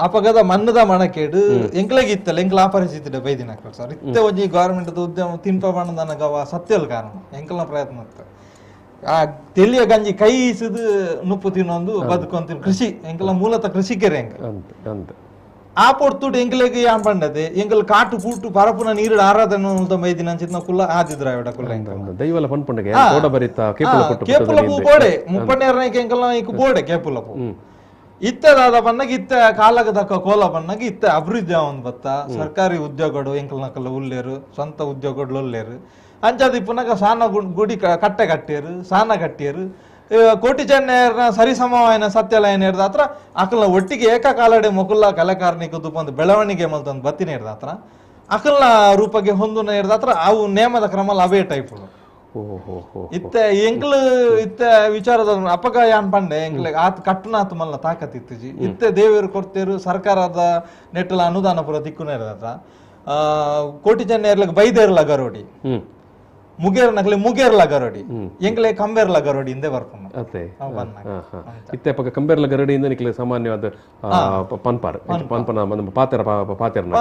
ಅಪಗದ ಮನ್ನದ ಮಣಕೇಡು ಎಂಕ್ಲೆಗ್ ಇತ್ತಲ್ಲ ಎಂಕ್ಲ ಆಪರಿಸಿದ್ದೆ ಬೈದಿನ ಸರ್ ಇತ್ತೆ ಒಂಜಿ ಗವರ್ಮೆಂಟ್ ಉದ್ಯಮ ತಿನ್ಪ ಬಣ್ಣದನಗವ ಸತ್ಯಲ್ ಕಾರಣ ಎಂಕಲ್ನ ಪ್ರಯತ್ನ ಆ ತೆಲಿಯ ಗಂಜಿ ಕೈ ಈಸದು ನುಪ್ಪು ತಿನ್ನೊಂದು ಬದುಕೊಂತ ಕೃಷಿ ಎಂಕಲ ಮೂಲತಃ ಕೃಷಿಕರೇ ಎಂಕ ಆ ಪೊರ್ತುಡು ಎಂಕ್ಲೆಗ್ ಯಾನ್ ಪಂಡದೆ ಎಂಕಲ್ ಕಾಟು ಪೂಟು ಪರಪುನ ನೀರು ಆರಾಧನೆ ಮೈದಿನ ಅಂಚಿತ್ನ ಕುಲ್ಲ ಆದಿದ್ರಾವಿಡ ಕುಲ್ಲ ದೈವಲ ಪನ್ಪುಂಡಗೆ ಕೇಪುಲ ಪೂ ಬೋಡೆ ಮುಪ್ಪಣ್ಣೆರ್ನೈಕ್ ಎಂಕಲ್ನ ಐಕು ಬೋಡೆ ಕೇಪುಲ ಪೂ ಇತ್ತದಾದ ಬನ್ನಗ ಇತ್ತ ಕಾಲಗ ದಕ್ಕ ಕೋಲ ಬನ್ನಗ ಇತ್ತ ಅಭಿವೃದ್ಧಿ ಅವನ್ ಬತ್ತ ಸರ್ಕಾರಿ ಉದ್ಯೋಗಗಳು ಎಂಕಲ್ನಕಲ್ಲ ಉಲ್ಲೇರು ಸ್ವಂತ ಉದ್ಯೋಗಗಳು ಉಲ್ಲೇರು ಅಂಚಾದಿ ಪುನಗ ಸಾನ ಗುಡಿ ಕಟ್ಟೆ ಕಟ್ಟಿಯರು ಸಾನ ಕಟ್ಟಿಯರು ಕೋಟಿ ಚೆನ್ನೈರ್ನ ಸರಿಸಮವಾಯಿನ ಸತ್ಯಲಯನ ಹಿಡ್ದ ಹತ್ರ ಅಕಲ್ನ ಒಟ್ಟಿಗೆ ಏಕಕಾಲಡೆ ಮೊಕುಲ್ಲ ಕಲೆಕಾರ್ನಿಕ ಒಂದು ಬೆಳವಣಿಗೆ ಮಲ್ತೊಂದು ಬತ್ತಿನ ಹಿಡ್ದ ಹತ್ರ ಅಕಲ್ನ ರೂಪಗೆ ಹೊಂದುನ ಹಿಡ್ದ ಹತ್ರ ಅವು ನೇಮದ ಕ್ರಮಲ್ಲಿ ಅವೇ ಟೈಪ್ ಇತ್ತೆ ಎಂಕ್ಲು ಇತ್ತೆ ವಿಚಾರದ ಅಪಗ ಯಾನ್ ಪಂಡೆ ಎಂಕ್ಲೆ ಆತ್ ಕಟ್ಟುನಾತ್ ಮಲ್ಲ ತಾಕತ್ ಇತ್ತಿಜಿ ಇತ್ತೆ ದೇವರು ಕೊಡ್ತೇರು ಸರ್ಕಾರದ ನೆಟ್ಟಲ ಅನುದಾನ ಪುರ ದಿಕ್ಕುನ ಇರದ ಕೋಟಿ ಚೆನ್ನೈರ್ಲಗ್ ಬೈದೇರ್ಲ ಗರೋಡಿ ಮುಗೇರ್ ನಕ್ಲೆ ಮುಗೇರ್ಲ ಗರೋಡಿ ಎಂಕ್ಲೆ ಕಂಬೇರ್ಲ ಗರೋಡಿ ಹಿಂದೆ ಬರ್ಕೊಂಡು ಅದೇ ಇತ್ತೆ ಪಕ್ಕ ಕಂಬೇರ್ಲ ಗರಡಿಯಿಂದ ನಿಕ್ಲೆ ಸಾಮಾನ್ಯವಾದ ಪನ್ಪಾರ್ ಪನ್ಪನ ನಮ್ಮ ಪಾತೆರ್ನ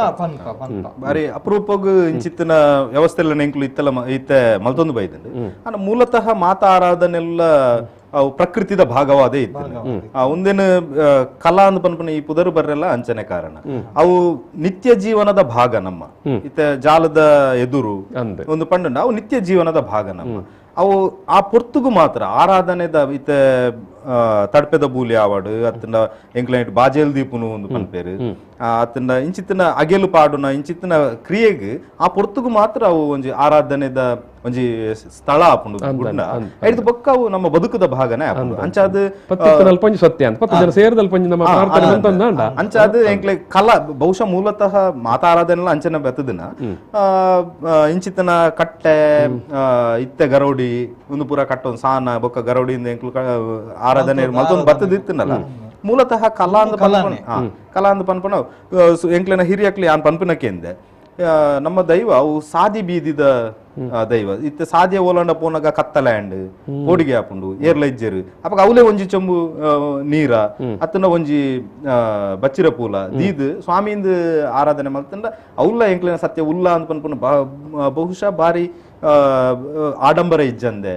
ಬಾರಿ ಅಪರೂಪಗ್ ಇಂಚಿತ್ತಿನ ವ್ಯವಸ್ಥೆಲ್ಲ ಎಂಕ್ಲು ಇತ್ತೆ ಮಲ್ತೊಂದು ಬೈದಂಡು ಅನ್ನ ಮೂಲತಃ ಮಾತಾ ಆರಾಧನೆಲ್ಲ ಅವು ಪ್ರಕೃತಿದ ಭಾಗವಾದೇ ಇತ್ತು ಒಂದೇನು ಕಲಾ ಅಂದ್ ಪನ್ಪನ ಈ ಪುದರು ಬರ್ರೆಲ್ಲ ಅಂಚನೆ ಕಾರಣ ಅವು ನಿತ್ಯ ಜೀವನದ ಭಾಗ ನಮ್ಮ ಇತ್ತೆ ಜಾಲದ ಎದುರು ಒಂದು ಪಂಡ ಅವು ನಿತ್ಯ ಜೀವನದ ಭಾಗ ನಮ್ಮ ಅವು ಆ ಪೊರ್ತುಗು ಮಾತ್ರ ಆರಾಧನೆದ ಇತ್ತೆ ತಡ್ಪೆದ ಬೂಲಿ ಆವಾಡು ಅತ್ತಂಡ ಎಂಕ್ಲೈಟ್ ಬಾಜೇಲ್ ದೀಪುನು ಒಂದು ಪನ್ಪೇರು ಅತ್ತಂಡ ಇಂಚಿತ್ತಿನ ಅಗೆಲು ಪಾಡುನ ಇಂಚಿತ್ತಿನ ಕ್ರಿಯೆಗೆ ಆ ಪೊರ್ತುಗು ಮಾತ್ರ ಅವು ಒಂಜಿ ಆರಾಧನೆದ ಒಂಜಿ ಸ್ಥಳ ಆಪುಂಡು ಗುಡ್ಡ ಐದು ಬೊಕ್ಕ ಅವು ನಮ್ಮ ಬದುಕದ ಭಾಗನೇ ಆಪುಂಡು ಅಂಚಾದ ಸತ್ಯ ಅಂಚಾದ ಎಂಕ್ಲೆ ಕಲಾ ಬಹುಶಃ ಮೂಲತಃ ಮಾತಾರಾಧನೆಲ್ಲ ಅಂಚನೆ ಬೆತ್ತದಿನ ಇಂಚಿತ್ತಿನ ಕಟ್ಟೆ ಇತ್ತೆ ಗರೌಡಿ ಒಂದು ಪೂರ ಕಟ್ಟೊಂದು ಸಾನ ಬೊಕ್ಕ ಗರೌಡಿಯಿಂದ ಎಂಕ್ಲು ಆರಾಧನೆ ಮತ್ತೊಂದು ಬತ್ತದಿತ್ತನಲ್ಲ ಮೂಲತಃ ಕಲಾ ಅಂದ್ ಪನ್ಪನ ಎಂಕ್ಲೆನ ಹಿರಿಯಕ್ಲಿ ಯಾನ್ ಪನ್ಪನಕ್ಕೆಂದೆ ನಮ್ಮ ದೈವ ಅವು ಸಾದಿ ಬೀದಿದ ದೈವ ಇತ್ತೆ ಸಾದಿಯ ಓಲಂಡ ಪೋನಾಗ ಕತ್ತಲ್ಯಾಂಡ್ ಓಡಿಗೆ ಹಾಪುಂಡು ಏರ್ಲ ಇಜ್ಜೆರು ಅಪ್ಪ ಅವಲೇ ಒಂಜಿ ಚೊಂಬು ನೀರ ಅತ್ತನ ಒಂಜಿ ಬಚ್ಚಿರ ಪೂಲ ದೀದ್ ಸ್ವಾಮಿಯಿಂದ ಆರಾಧನೆ ಮಾಡ್ತಂಡ ಅವ್ಲ ಎಂಕ್ಲೆನ ಸತ್ಯ ಉಲ್ಲ ಅಂತ ಪನ್ಪನ ಬಹುಶಃ ಬಾರಿ ಆಡಂಬರ ಇಜ್ಜಂದೆ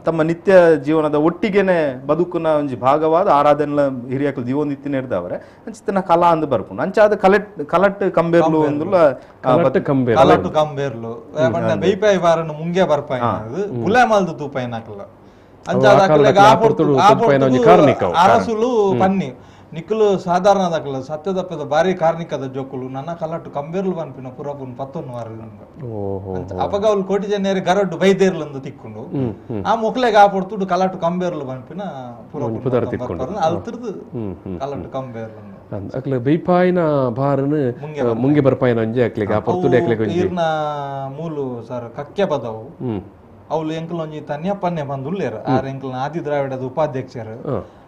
ತಮ್ಮ ನಿತ್ಯ ಜೀವನದ ಒಟ್ಟಿಗೆನೆ ಬದುಕುನ ಒಂಜಿ ಭಾಗವಾದ ಆರಾಧನೆ ಹಿರಿಯಕಲು ಜೀವನಿತ್ತಿನ ಹಿಡ್ದವರೆ ಅಂಚಿತನ ಕಲಾ ಅಂದ್ ಬರ್ಪುಂಡು ಅಂಚಾದ ಕಲಟ್ ಕಂಬೇರ್ಲು ಒಂದುಲ್ಲ ಕಲಟ್ಟು ಕಂಬೇರ್ಲು ಬೈಪಾಯಿ ಬಾರನ್ನು ಮುಂಗೆ ಬರ್ಪಾಯಿ ಗುಲೆ ಮಲ್ದು ತೂಪಾಯಿ ನಾಕಲ್ಲ ಅಂಚಾದ ಅರಸುಲು ಪನ್ನಿ ನಿಕ್ಕಲು ಸಾಧಾರಣ ದಾಖಲ ಸತ್ಯದಪ್ಪದ ಬಾರಿ ಕಾರ್ಣಿಕದ ಜೋಕುಲು ನನ್ನ ಕಲಟ್ಟು ಕಂಬೇರ್ಲು ಬನ್ಪಿನ ಪುರಪುನ್ 11 ವಾರ ಅಪಗ ಅವ್ಲು ಕೋಟಿ ಚೆನ್ನೈರ್ ಗರಡ್ಡು ಬೈದೇರ್ಲಂದು ತಿಕ್ಕೊಂಡು ಆ ಮುಕ್ಲೆಗೆ ಆಪಡ್ತುಡು ಕಲಟ್ಟು ಕಂಬೇರ್ಲು ಬನ್ಪಿನ ಪುರಪುನ್ ಅಲ್ತಿರ್ದು ಕಲಟ್ಟು ಕಂಬೇರ್ಲಂದು ಅಕ್ಲೆ ಬೈಪಾಯಿನ ಬಾರನ ಮುಂಗೆ ಬರ್ಪಾಯಿನ ಒಂಜಿ ಅಕ್ಲೆಗೆ ಆಪಡ್ತುಡು ಅಕ್ಲೆಗೆ ಒಂಜಿ ಈರ್ನ ಮೂಲು ಸರ್ ಕಕ್ಕೆ ಪದವು ಅವ್ಲು ಎಂಕಲ್ ಒಂಜಿ ತನ್ಯಪ್ಪನ್ನೆ ಬಂದುಲ್ಲೇರು ಆರ್ ಎಂಕಲ್ನ ಆದಿ ದ್ರಾವಿಡದ ಉಪಾಧ್ಯಕ್ಷರು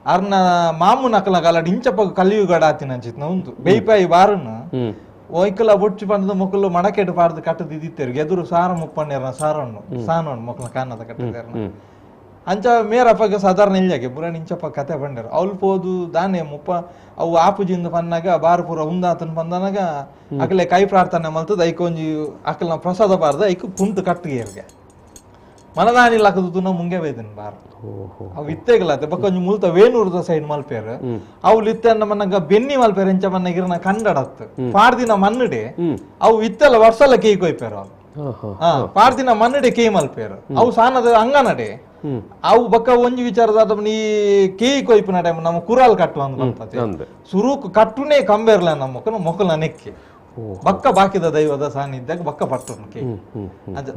ಅರ್ನ ಮಾಮು ನಕಲ ಕಾಲಡ್ ಇಂಚಪ್ಪ ಕಲಿಯುಗಡ ಆತಿನ ಅಂಚಿತ್ನ ಉಂಟು ಬೈಪಾಯಿ ಬಾರನ್ನ ಒಯ್ಕಲ ಬೊಚ್ಚು ಬಂದ ಮೊಕ್ಕಲು ಮಡಕೆಟ್ ಪಾಡ್ದು ಕಟ್ಟದ ಇದಿತ್ತೇರು ಎದುರು ಸಾರ ಮುಪ್ಪಣ್ಣೇರ್ನ ಸಾನೋಣ್ ಮೊಕ್ಕಲ ಕಾನದ ಕಟ್ಟದೇರ್ನ ಅಂಚ ಮೇರಪ್ಪಗೆ ಸಾಧಾರಣ ಇಲ್ಲಾಗೆ ಪುರಾಣ ಇಂಚಪ್ಪ ಕತೆ ಬಂಡರು ಅವ್ಲು ಪೋದು ದಾನೆ ಮುಪ್ಪ ಅವು ಆಪುಜಿಂದ ಪನ್ನಾಗ ಬಾರ ಪೂರ ಹುಂದಾತನ್ ಬಂದನಾಗ ಅಕಲೆ ಕೈ ಪ್ರಾರ್ಥನೆ ಮಲ್ತದ ಐಕೊಂಜಿ ಅಕಲ್ನ ಪ್ರಸಾದ ಬಾರ್ದ ಐಕು ಕುಂಟು ಕಟ್ಟಿಗೆ ಮನದಾನಿ ಲಕ್ಕದು ಮುಂಗೆ ಬೈದನ್ ಬಾರ ಅವು ಇತ್ತೆಗಲತ್ತೆ ಬಕ್ಕೊಂಜಿ ಮುಲ್ತ ವೇಣೂರ್ದ ಸೈಡ್ ಮಲ್ಪೇರು ಅವ್ಲು ಇತ್ತೆ ಮನ್ನಗ ಬೆನ್ನಿ ಮಲ್ಪೇರು ಎಂಚ ಮನ್ನ ಗಿರನ ಕನ್ನಡತ್ ಪಾಡ್ದಿನ ಮನ್ನಡೆ ಅವು ಇತ್ತೆಲ್ಲ ವರ್ಷಲ್ಲ ಕೇಯ್ ಕೊಯ್ಪೇರು ಅವು ಪಾಡ್ದಿನ ಮನ್ನಡೆ ಕೇಯ್ ಮಲ್ಪೇರು ಅವು ಸಾನದ ಅಂಗನಡೆ ಅವು ಬಕ್ಕ ಒಂಜಿ ವಿಚಾರದ ನೀ ಕೇಯ್ ಕೊಯ್ಪಿನ ಟೈಮ್ ನಮ್ಮ ಕುರಾಲ್ ಕಟ್ಟು ಅಂತ ಸುರುಕು ಕಟ್ಟುನೇ ಕಂಬೇರ್ಲ ನಮ್ಮ ಮೊಕ್ಕಲ ನೆಕ್ಕೆ ಬಕ್ಕ ಬಾಕಿದ ದೈವದ ಸಾನ್ನಿಧ್ಯ ಬಕ್ಕ ಪಟ್ಟುಕೆ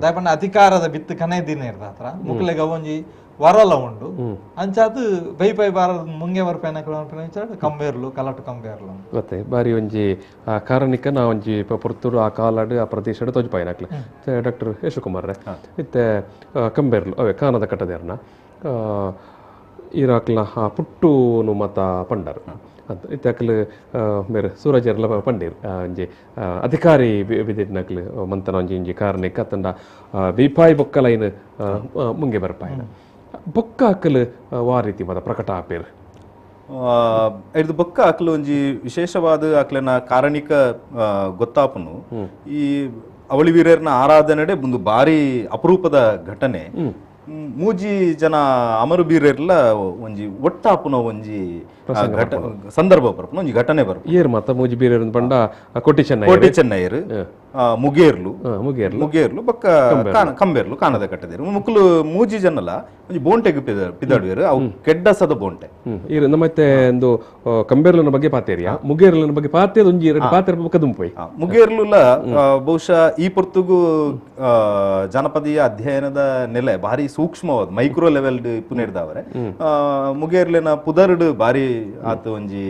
ದಯಪಂಡ ಅಧಿಕಾರದ ಬಿತ್ತು ಕನೆ ದಿನ ಇರ್ದ ಹತ್ರ ಮುಕ್ಲೆಗ ಒಂಜಿ ವರಲ ಉಂಡು ಅಂಚಾದು ಬೈಪೈ ಬಾರ ಮುಂಗೆ ಬರ್ಪೇನ ಕಂಬೇರ್ಲು ಕಲಟು ಕಂಬೇರ್ಲು ಮತ್ತೆ ಬಾರಿ ಒಂಜಿ ಕಾರಣಿಕ ನಾ ಒಂಜಿ ಪುರ್ತೂರು ಆ ಕಾಲಾಡು ಆ ಪ್ರದೇಶ ತೋಜ್ಪಾಯಿನಾಕ್ಲೆ ಡಾಕ್ಟರ್ ಯಶಕುಮಾರ್ ಇತ್ತೆ ಕಂಬೇರ್ಲು ಅವೇ ಕಾನದ ಕಟ್ಟದೇರ್ನ ಇರಾಕ್ಲ ಪುಟ್ಟುನು ಮತ ಪಂಡರು ಅಂತ ಇತ್ತಾಕಲು ಮೇರೆ ಸೂರಜರ್ಲ ಪಂಡೀರ್ ಒಂಜಿ ಅಧಿಕಾರಿ ವಿದಿಟ್ನಕ್ಲು ಮಂತನ ಒಂಜಿ ಇಂಜಿ ಕಾರಣಕ್ಕೆ ಅತ್ತಂಡ ಬೀಪಾಯಿ ಬೊಕ್ಕಲೈನ್ ಮುಂಗೆ ಬರ್ಪಾಯಿನ ಬೊಕ್ಕ ಅಕ್ಕಲು ವಾ ರೀತಿ ಮತ ಪ್ರಕಟ ಆಪೇರು ಇದು ಬೊಕ್ಕ ಅಕ್ಲು ಒಂಜಿ ವಿಶೇಷವಾದ ಅಕ್ಲೆನ ಕಾರಣಿಕ ಗೊತ್ತಾಪನು ಈ ಅವಳಿ ವೀರರ್ನ ಆರಾಧನೆಡೆ ಒಂದು ಬಾರಿ ಅಪರೂಪದ ಘಟನೆ ಮೂಜಿ ಜನ ಅಮರು ಬೀರೆರ್ಲ ಒಂಜಿ ಒಟ್ಟಾಪುನ ಒಂಜಿ ಸಂದರ್ಭ ಬರ್ಪುನ ಒಂಜಿ ಘಟನೆ ಬರ್ಪು ಏರ್ ಮತ್ತ ಮೂಜಿ ಬೀರೆರ್ ಪಂಡ ಕೋಟಿ ಚೆನ್ನೈರ್ ಮುಗೇರ್ಲು ಬೊಕ್ಕ ಕಂಬೇರ್ಲು ಕಾನದ ಕಟ್ಟದೇರು ಮುಕ್ಲು ಮೂಜಿ ಜನಲ ಒಂಜಿ ಬೋಂಟೆಗ್ ಪಿದಾಡುವೆರು ಅವು ಕೆಡ್ಡಸದ ಬೋಂಟೆ ಇರು ನಮ್ಮತ್ತೆ ಒಂದು ಕಂಬೇರ್ಲನ ಬಗ್ಗೆ ಪಾತೇರಿಯಾ ಮುಗೇರ್ಲನ ಬಗ್ಗೆ ಪಾತೇದ ಒಂಜಿ ಎರಡು ಪಾತೆರ ಬೊಕ್ಕ ದುಂಪೊಯ್ ಮುಗೇರ್ಲುಲ ಬಹುಶಃ ಈ ಪೊರ್ತುಗು ಜನಪದೀಯ ಅಧ್ಯಯನದ ನೆಲೆ ಭಾರಿ ಸೂಕ್ಷ್ಮವಾದ ಮೈಕ್ರೋ ಲೆವೆಲ್ ಪುನರ್ದಾವರೆ ಮುಗೇರ್ಲಿನ ಪುದರ್ಡ್ ಭಾರಿ ಆತು ಒಂಜಿ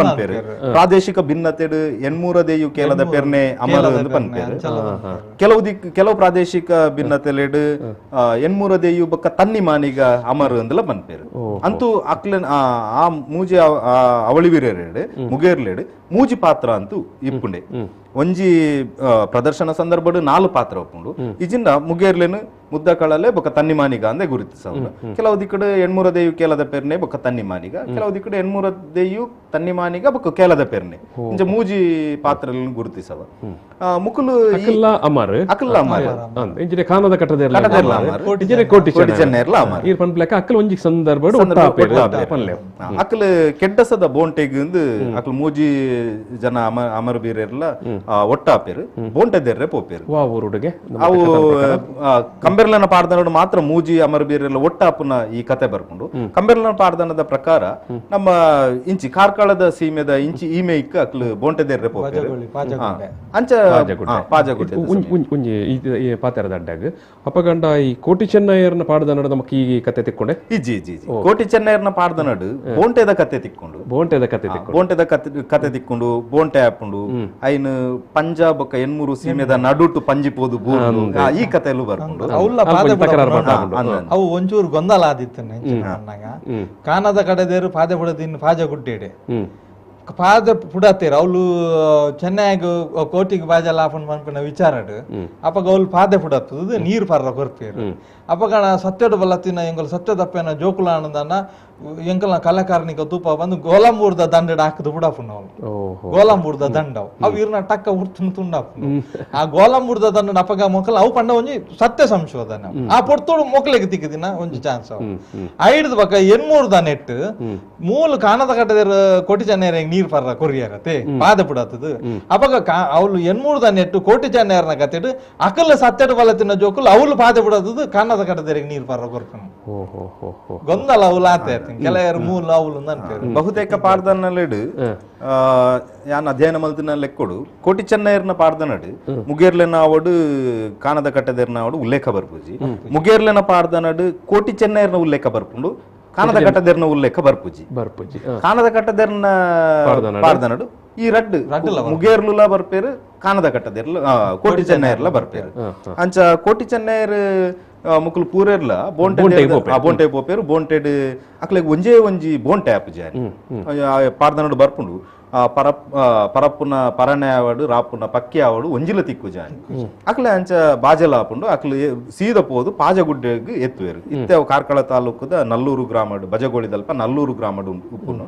ಪನ್ಪೇರು ಪ್ರಾದೇಶಿಕ ಭಿನ್ನತೆಡ್ ಎನ್ಮೂರದೇಯು ಕೇಲದ ಪೆರ್ನೆ ಅಮರ ಪನ್ಪೇರು ಕೆಲವು ಪ್ರಾದೇಶಿಕ ಭಿನ್ನತೆಲೆಡ್ ಎನ್ಮೂರದೇಯು ಬೊಕ್ಕ ತನ್ನಿ ಮಾನಿಗ ಅಮರ್ ಅಂದಲ ಪನ್ಪೇರು ಅಂತೂ ಅಕ್ಲೆನ್ ಆ ಮೂಜಿ ಅವಳಿವಿರೇಡ್ ಮುಗೇರ್ಲೆಡ್ ಮೂಜಿ ಪಾತ್ರ ಅಂತೂ ಇಪ್ಪುಂಡೆ ಒಂಜಿ ಪ್ರದರ್ಶನ ಸಂದರ್ಭಡ್ 4 ಪಾತ್ರ ಒಪ್ಪುಂಡು ಇಜಿಂದ ಮುಗೇರ್ಲೆನ್ ಮುದ್ದ ಕಳಲೆ ಬೊಕ್ಕ ತನ್ನಿ ಮಾನಿಗ ಅಂದೆ ಗುರುತಿಸವು ಕೆಲವು ದಿಕ್ಕಡು ಎಣ್ಮೂರದೇಯು ಕೇಲದ ಪೆರ್ನೆ ಬೊಕ್ಕ ತನ್ನಿ ಮಾನಿಗ ಕೆಲವು ದಿಕ್ಕಡು ಎಣ್ಮೂರದೇಯು ತನ್ನಿ ಮಾನಿಗ ಬೊಕ್ಕ ಕೇಲದ ಪೆರ್ನೆ ಇಂಚ ಮೂಜಿ ಪಾತ್ರ ಗುರುತಿಸವ ಮುಕುಲು ಅಮರ್ ಅಕಲ್ಲ ಅಮರ್ ಇಂಜಿನೆ ಕಾನದ ಕಟ್ಟದೆರ್ಲ ಕೋಟಿ ಚೆನ್ನೈರ್ಲ ಅಮರ್ ಈರ್ ಪನ್ಪ್ಲೆಕ ಅಕಲ್ ಒಂಜಿ ಸಂದರ್ಭಡ್ ಒಟ್ಟಾ ಪನ್ಲೆ ಅಕಲ್ ಕೆಡ್ಡಸದ ಬೋಂಟೆಗ್ ಅಕಲ್ ಮೂಜಿ ಜನ ಅಮರ್ ಬೀರೆರ್ಲ ಒಟ್ಟಾಪೇರು ಬೋಂಟೆದೆರ್ರೆ ಪೋಪೇರು ಅವು ಕಂಬೆರ್ಲನ ಪಾಡ್ದನೋಡು ಮಾತ್ರ ಮೂಜಿ ಅಮರ್ ಬೀರೆರ್ಲ ಒಟ್ಟಾಪುನ ಈ ಕತೆ ಬರ್ಕೊಂಡು ಕಂಬೆರ್ಲನ ಪಾಡ್ದನದ ಪ್ರಕಾರ ನಮ್ಮ ಇಂಚಿ ಕಾರ್ಕಳದ ಸೀಮೆದ ಇಂಚಿ ಈಮೆ ಇಕ್ಕ ಅಕ್ಲು ಬೋಂಟೆದೆರ್ರೆ ಪೋಪೇರು ಅಂಚ ಪಾಜಗುಡ್ಡೆ ಒಂಜಿ ಈ ಪಾತೆರದ ಅಡ್ಡಾಗ ಅಪಗಂಡ ಈ ಕೋಟಿ ಚೆನ್ನೈಯರ್ನ ಪಾಡ್ದನೋಡು ನಮಕ್ ಈ ಕತೆ ತಿಕ್ಕೊಂಡೆ ಇಜ್ಜಿ ಕೋಟಿ ಚೆನ್ನೈರ್ನ ಪಾಡ್ದನೋಡು ಬೋಂಟೆದ ಕತೆ ತಿಕ್ಕೊಂಡು ಬೋಂಟೆದ ಕತೆ ತಿಕ್ಕೊಂಡು ಬೋಂಟೆ ಆಪುಂಡು ಐನ್ ಪಂಜಾಬ್ ಬೊಕ್ಕ ಎನ್ಮೂರು ಸೀಮೆದ ನಡುಟು ಪಂಜಿಪೋದು ಈ ಕಥೆಯಲ್ಲೂ ಬರ್ಕೊಂಡು ಅವು ಒಂಚೂರು ಗೊಂದಲ ಆದಿತ್ತು ಕಾನದ ಕಡೆದೇರು ಪಾದೆ ಬುಡದಿನ್ ಪಾಜ ಗುಡ್ಡೇಡೆ ಪಾದ ಪುಡತ್ತೇರು ಅವ್ಲು ಚೆನ್ನೈಗ್ ಕೋಟಿಗೆ ಬಾಜಲ್ ಆಪನ್ ಪನ್ಪಿನ ವಿಚಾರಡ್ ಅಪ್ಪಗ ಅವ್ಲು ಪಾದೆ ಪುಡತ್ತದು ನೀರು ಪರ್ರ ಕೊರ್ಪೇರು ಅಪ್ಪಗಣ ಸತ್ಯಡು ಬಲ್ಲತ್ತಿನ ಎಂಗಲ್ ಸತ್ಯ ತಪ್ಪೇನ ಜೋಕುಲ ಅನ್ನದನ್ನ ಎಂಕಲ್ನ ಕಲಾಕಾರನಿಕ ತೂಪ ಬಂದು ಗೋಲಂಬೂರ್ದ ದಂಡಡ ಹಾಕದು ಬುಡಾಪುನ ಅವ್ಲು ಗೋಲಂಬೂರ್ದ ದಂಡವ್ ಅವು ಇರ್ನ ಟಕ್ಕ ಹುಡ್ತುನ್ ತುಂಡಾಪುನ ಆ ಗೋಲಂಬೂರ್ದ ದಂಡ ಅಪ್ಪಗ ಮೊಕಲ್ ಅವು ಪಂಡ ಒಂಜಿ ಸತ್ಯ ಸಂಶೋಧನೆ ಆ ಪೊರ್ತುಡು ಮೊಕ್ಲೆಗೆ ತಿಕ್ಕದಿನ ಒಂಜಿ ಚಾನ್ಸ್ ಅವು ಐಡ್ದ ಬಕ್ಕ ಎನ್ಮೂರ್ದ ನೆಟ್ ಮೂಲ ಕಾನದ ಕಟ್ಟದೇರ ಕೋಟಿ ಚೆನ್ನೈರ ನೀರ್ ಪರ್ರ ಕೊರಿಯರತೆ ಪಾದ ಪುಡತ್ತದು ಅಪ್ಪಗ ಅವ್ಲು ಎನ್ಮೂರ್ದ ನೆಟ್ ಕೋಟಿ ಚೆನ್ನೈರ್ನ ಕತೆಡ್ ಅಕಲ್ ಸತ್ಯಡು ಬಲತಿನ ಜೋಕುಲ್ ಅವ್ಲು ಪಾದ ಪುಡತ್ತದು ಕಾನದ ಕಟ್ಟದೇರಿಗೆ ನೀರ್ ಪರ್ರ ಕೊರ್ಪನು ಗೊಂದಲ ಅವ್ಲು ಆತ ಕೆಲವರು ಮೂಲ ಅವಳು ಬಹುತೇಕ ಪಾಡ್ದನಲೆಡ್ ಯಾನ್ ಅಧ್ಯಯನ ಮಲ್ತಿನ ಲೆಕ್ಕೊಡು ಕೋಟಿ ಚೆನ್ನೈರ್ನ ಪಾಡ್ದನಡ್ ಮುಗೇರ್ಲೆನ ಅವಡು ಕಾನದ ಕಟ್ಟದೇರ್ನ ಅವಡು ಉಲ್ಲೇಖ ಬರ್ಪುಜಿ ಮುಗೇರ್ಲೆನ ಪಾಡ್ದನಡ್ ಕೋಟಿ ಚೆನ್ನೈರ್ನ ಉಲ್ಲೇಖ ಬರ್ಪುಂಡು ಕಾನದ ಕಟ್ಟದೇರ್ನ ಉಲ್ಲೇಖ ಬರ್ಪುಜಿ ಕಾನದ ಕಟ್ಟದೇರ್ನ ಪಾಡ್ದನಡು ಈ ರಡ್ಡು ಮುಗೇರ್ಲುಲ ಬರ್ಪೇರು ಕಾನದ ಕಟ್ಟದೇರ್ಲ ಕೋಟಿ ಚೆನ್ನೈರ್ಲ ಬರ್ಪೇರು ಅಂಚ ಕೋಟಿ ಚೆನ್ನೈರ್ ಮುಕ್ಕಲು ಪೂರೆರ್ಲ ಬೋಂಟೆ ಪೋಪೇರು ಬೋಂಟೆಡ್ ಅಕ್ಲೆಗ್ ಒಂಜೇ ಒಂಜಿ ಬೋಂಟೆ ಆಪ್ ಜಾರಿ ಪಾಡ್ದನಡು ಬರ್ಪುಂಡು ಪರಪ್ಪುನ ಪರನೆ ಆವಡು ರಾಪುನ ಪಕ್ಕಿ ಆವಡು ಒಂಜಿಲ ತಿಕ್ಕು ಜಾನಿ ಅಕ್ಲೆ ಅಂಚ ಬಾಜಲ ಆಪುಂಡು ಅಕ್ಲೆ ಸೀದ ಪೋದು ಪಾಜಗುಡ್ಡೆಗ್ ಎತ್ತುವೆರು ಇತ್ತೆ ಅವು ಕಾರ್ಕಳ ತಾಲೂಕದ ನಲ್ಲೂರು ಗ್ರಾಮಡ್ ಬಜಗೋಳಿದಲ್ಪ ನಲ್ಲೂರು ಗ್ರಾಮಡ್ ಉಪ್ಪುನು